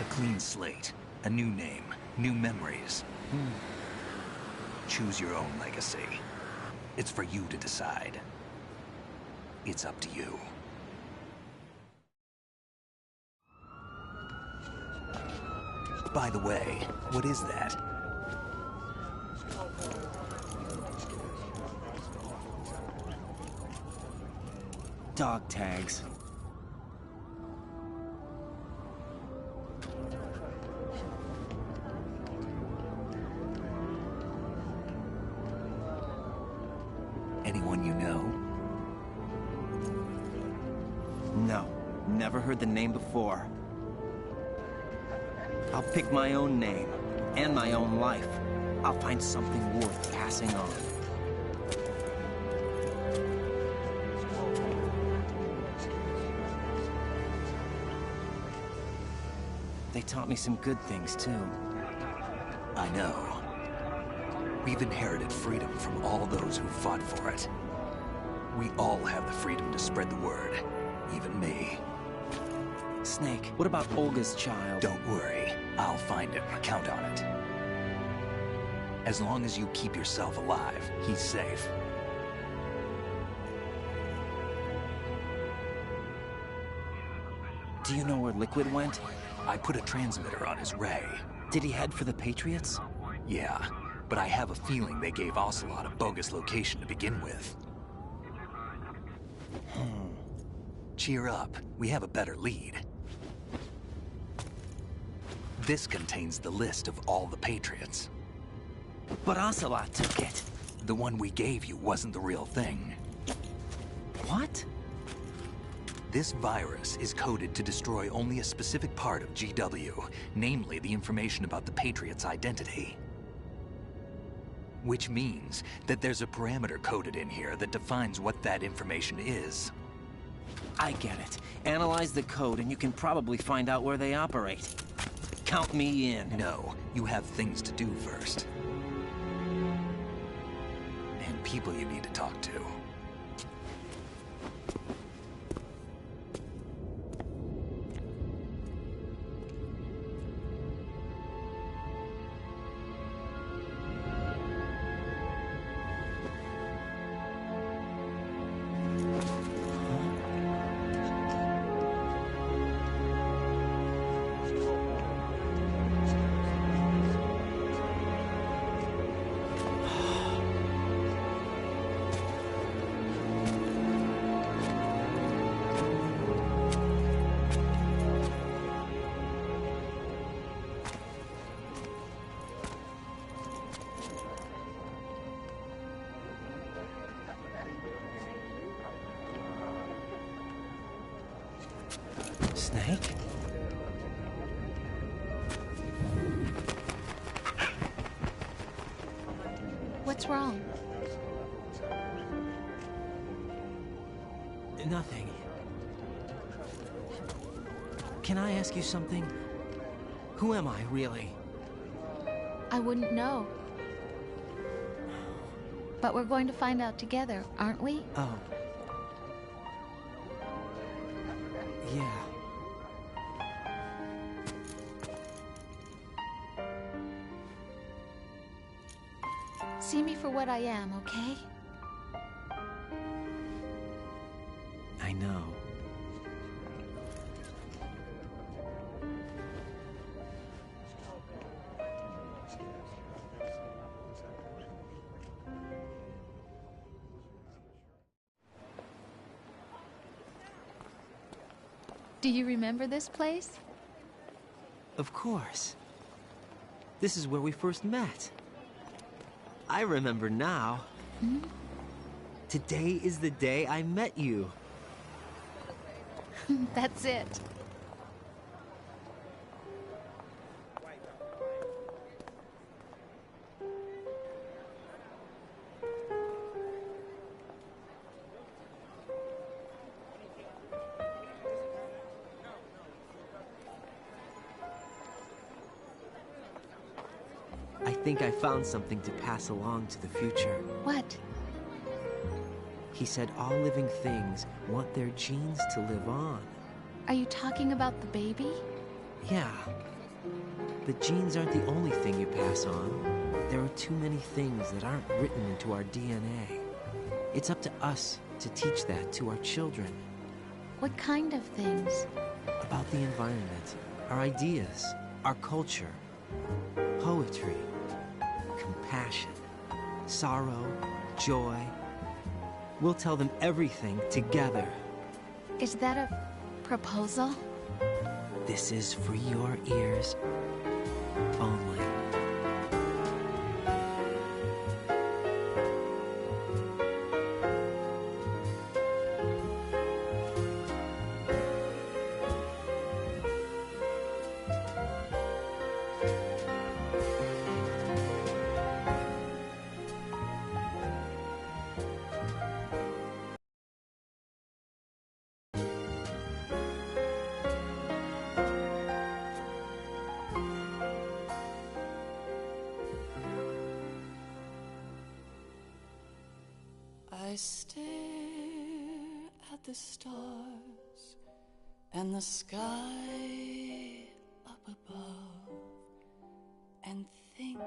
a clean slate, a new name, new memories. Choose your own legacy. It's for you to decide. It's up to you. By the way, what is that? Dog tags. Anyone you know? No, never heard the name before. I'll pick my own name, and my own life. I'll find something worth passing on. They taught me some good things, too. I know. We've inherited freedom from all those who fought for it. We all have the freedom to spread the word. Even me. Snake, what about Olga's child? Don't worry. I'll find him. Count on it. As long as you keep yourself alive, he's safe. Do you know where Liquid went? I put a transmitter on his ray. Did he head for the Patriots? Yeah, but I have a feeling they gave Ocelot a bogus location to begin with. Cheer up. We have a better lead. This contains the list of all the Patriots. But Ocelot took it. The one we gave you wasn't the real thing. What? This virus is coded to destroy only a specific part of GW, namely the information about the Patriots' identity. Which means that there's a parameter coded in here that defines what that information is. I get it. Analyze the code and you can probably find out where they operate. Count me in. No, you have things to do first. And people you need to talk to. Snake? What's wrong? Nothing. Can I ask you something? Who am I, really? I wouldn't know. But we're going to find out together, aren't we? Oh. Yeah. See me for what I am, okay? I know. Do you remember this place? Of course. This is where we first met. I remember now. Hmm? Today is the day I met you. That's it. I think I found something to pass along to the future. What? He said all living things want their genes to live on. Are you talking about the baby? Yeah. The genes aren't the only thing you pass on. There are too many things that aren't written into our DNA. It's up to us to teach that to our children. What kind of things? About the environment, our ideas, our culture, poetry, compassion, sorrow, joy. We'll tell them everything together. Is that a proposal? This is for your ears only. I stare at the stars and the sky up above and think,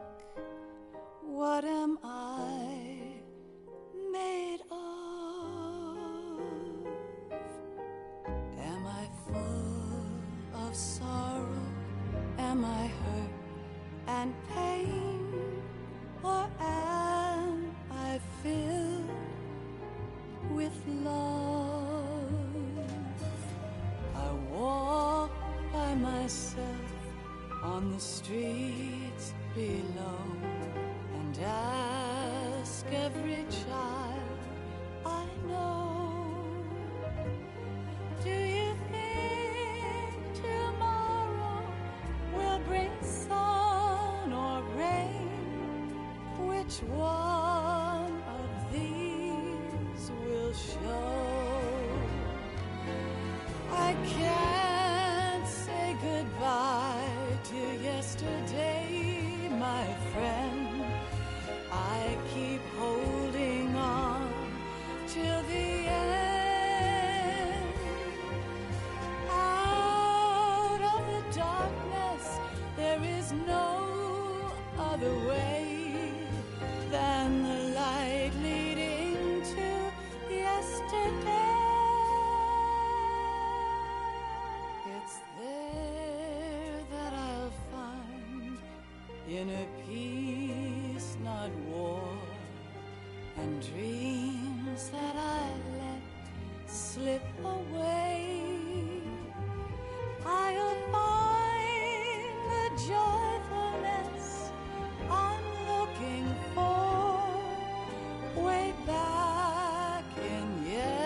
what am I made of? Am I full of sorrow? Am I hurt and pain? Or am I filled with love? I walk by myself on the streets below and ask every child I know, do you think tomorrow will bring sun or rain? Which one of these will show? I can't say goodbye to yesterday, my friend. I keep holding on till the end. Out of the darkness, there is no other way than the light leading to yesterday. It's there that I'll find inner peace, not war, and dreams that I let slip away. I'll find the joyfulness I'm looking for way back in yesterday.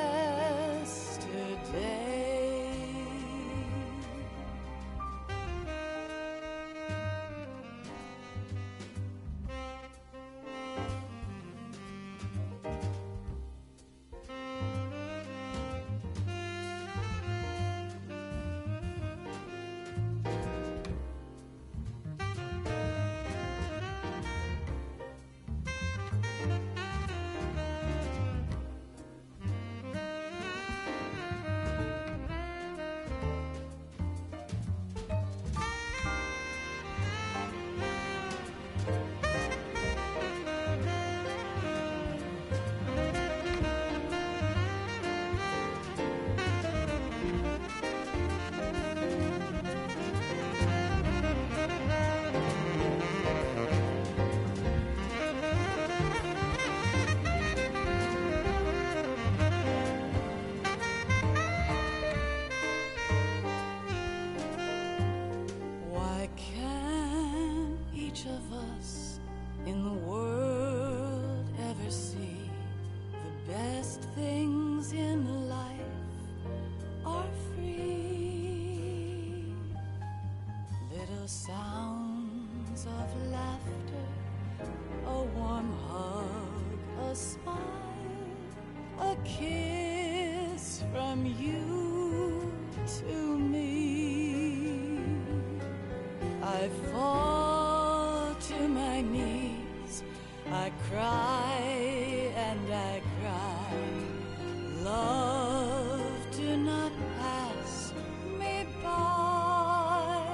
Why can't each of us in the world ever see the best things in life are free? Little sounds of laughter, a warm hug, a smile, a kiss from you to me. I fall to my knees, I cry and I cry. Love, do not pass me by.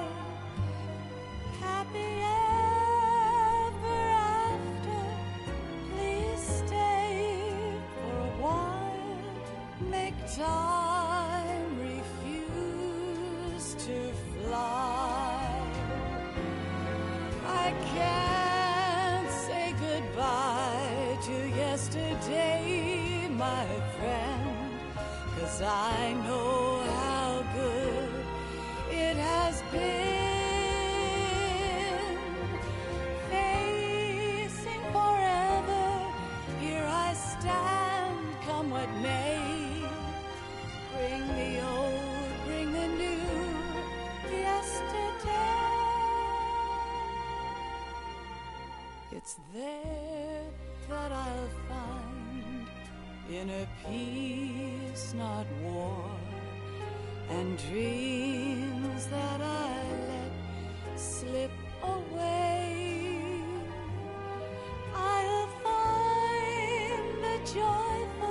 Happy ever after, please stay for a while. Make time, refuse to fly. I can't say goodbye to yesterday, my friend, 'cause I know how good it has been. Facing forever, here I stand, come what may. Bring the old, bring the new, yesterday. It's there that I'll find inner peace, not war, and dreams that I let slip away. I'll find the joyful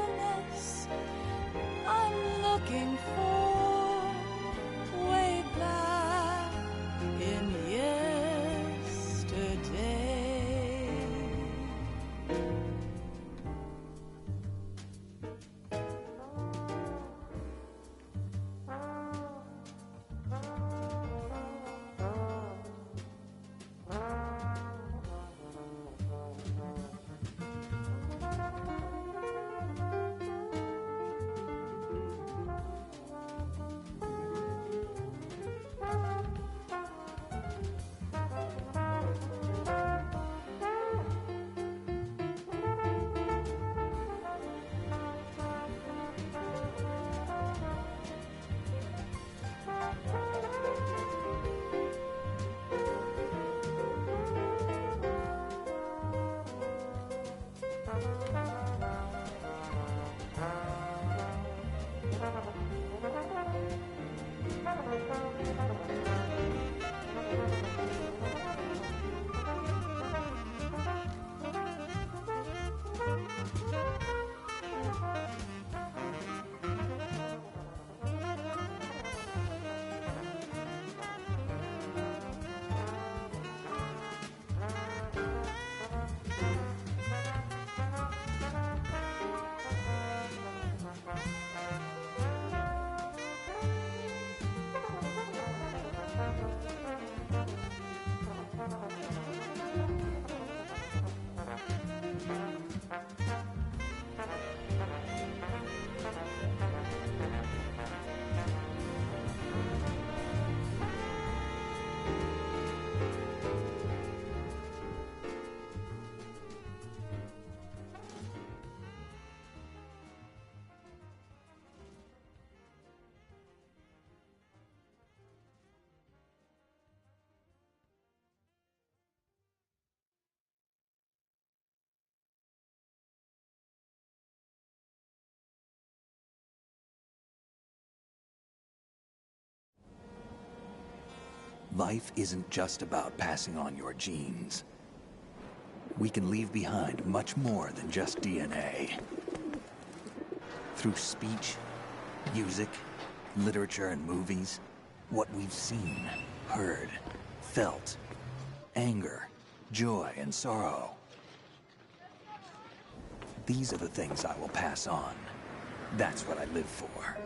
Life isn't just about passing on your genes. We can leave behind much more than just DNA. Through speech, music, literature, and movies, what we've seen, heard, felt, anger, joy, and sorrow. These are the things I will pass on. That's what I live for.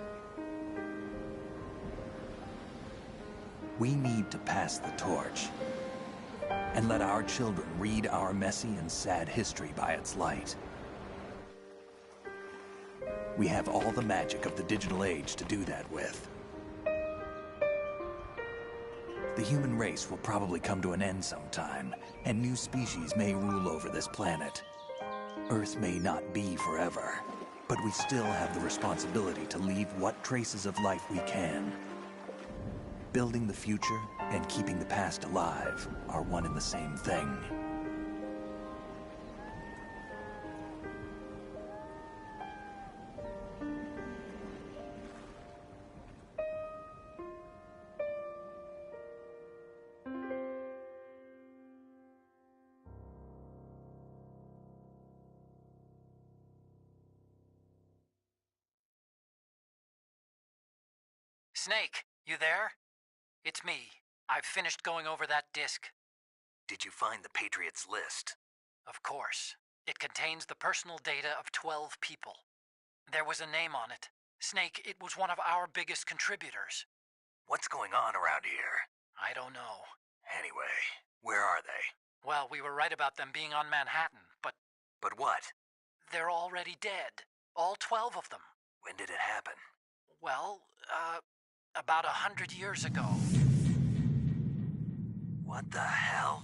We need to pass the torch and let our children read our messy and sad history by its light. We have all the magic of the digital age to do that with. The human race will probably come to an end sometime, and new species may rule over this planet. Earth may not be forever, but we still have the responsibility to leave what traces of life we can. Building the future and keeping the past alive are one and the same thing. Snake, you there? It's me. I've finished going over that disk. Did you find the Patriots list? Of course. It contains the personal data of 12 people. There was a name on it. Snake, it was one of our biggest contributors. What's going on around here? I don't know. Anyway, where are they? Well, we were right about them being on Manhattan, but... But what? They're already dead. All 12 of them. When did it happen? Well, about 100 years ago. What the hell?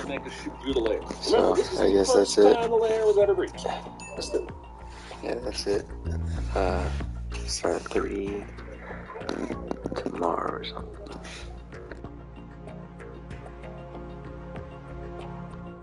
Make us shoot through the layer. So, Remember, I guess that's it. the layer without a breach. That's it. Yeah, that's it. Start at 3 tomorrow or something.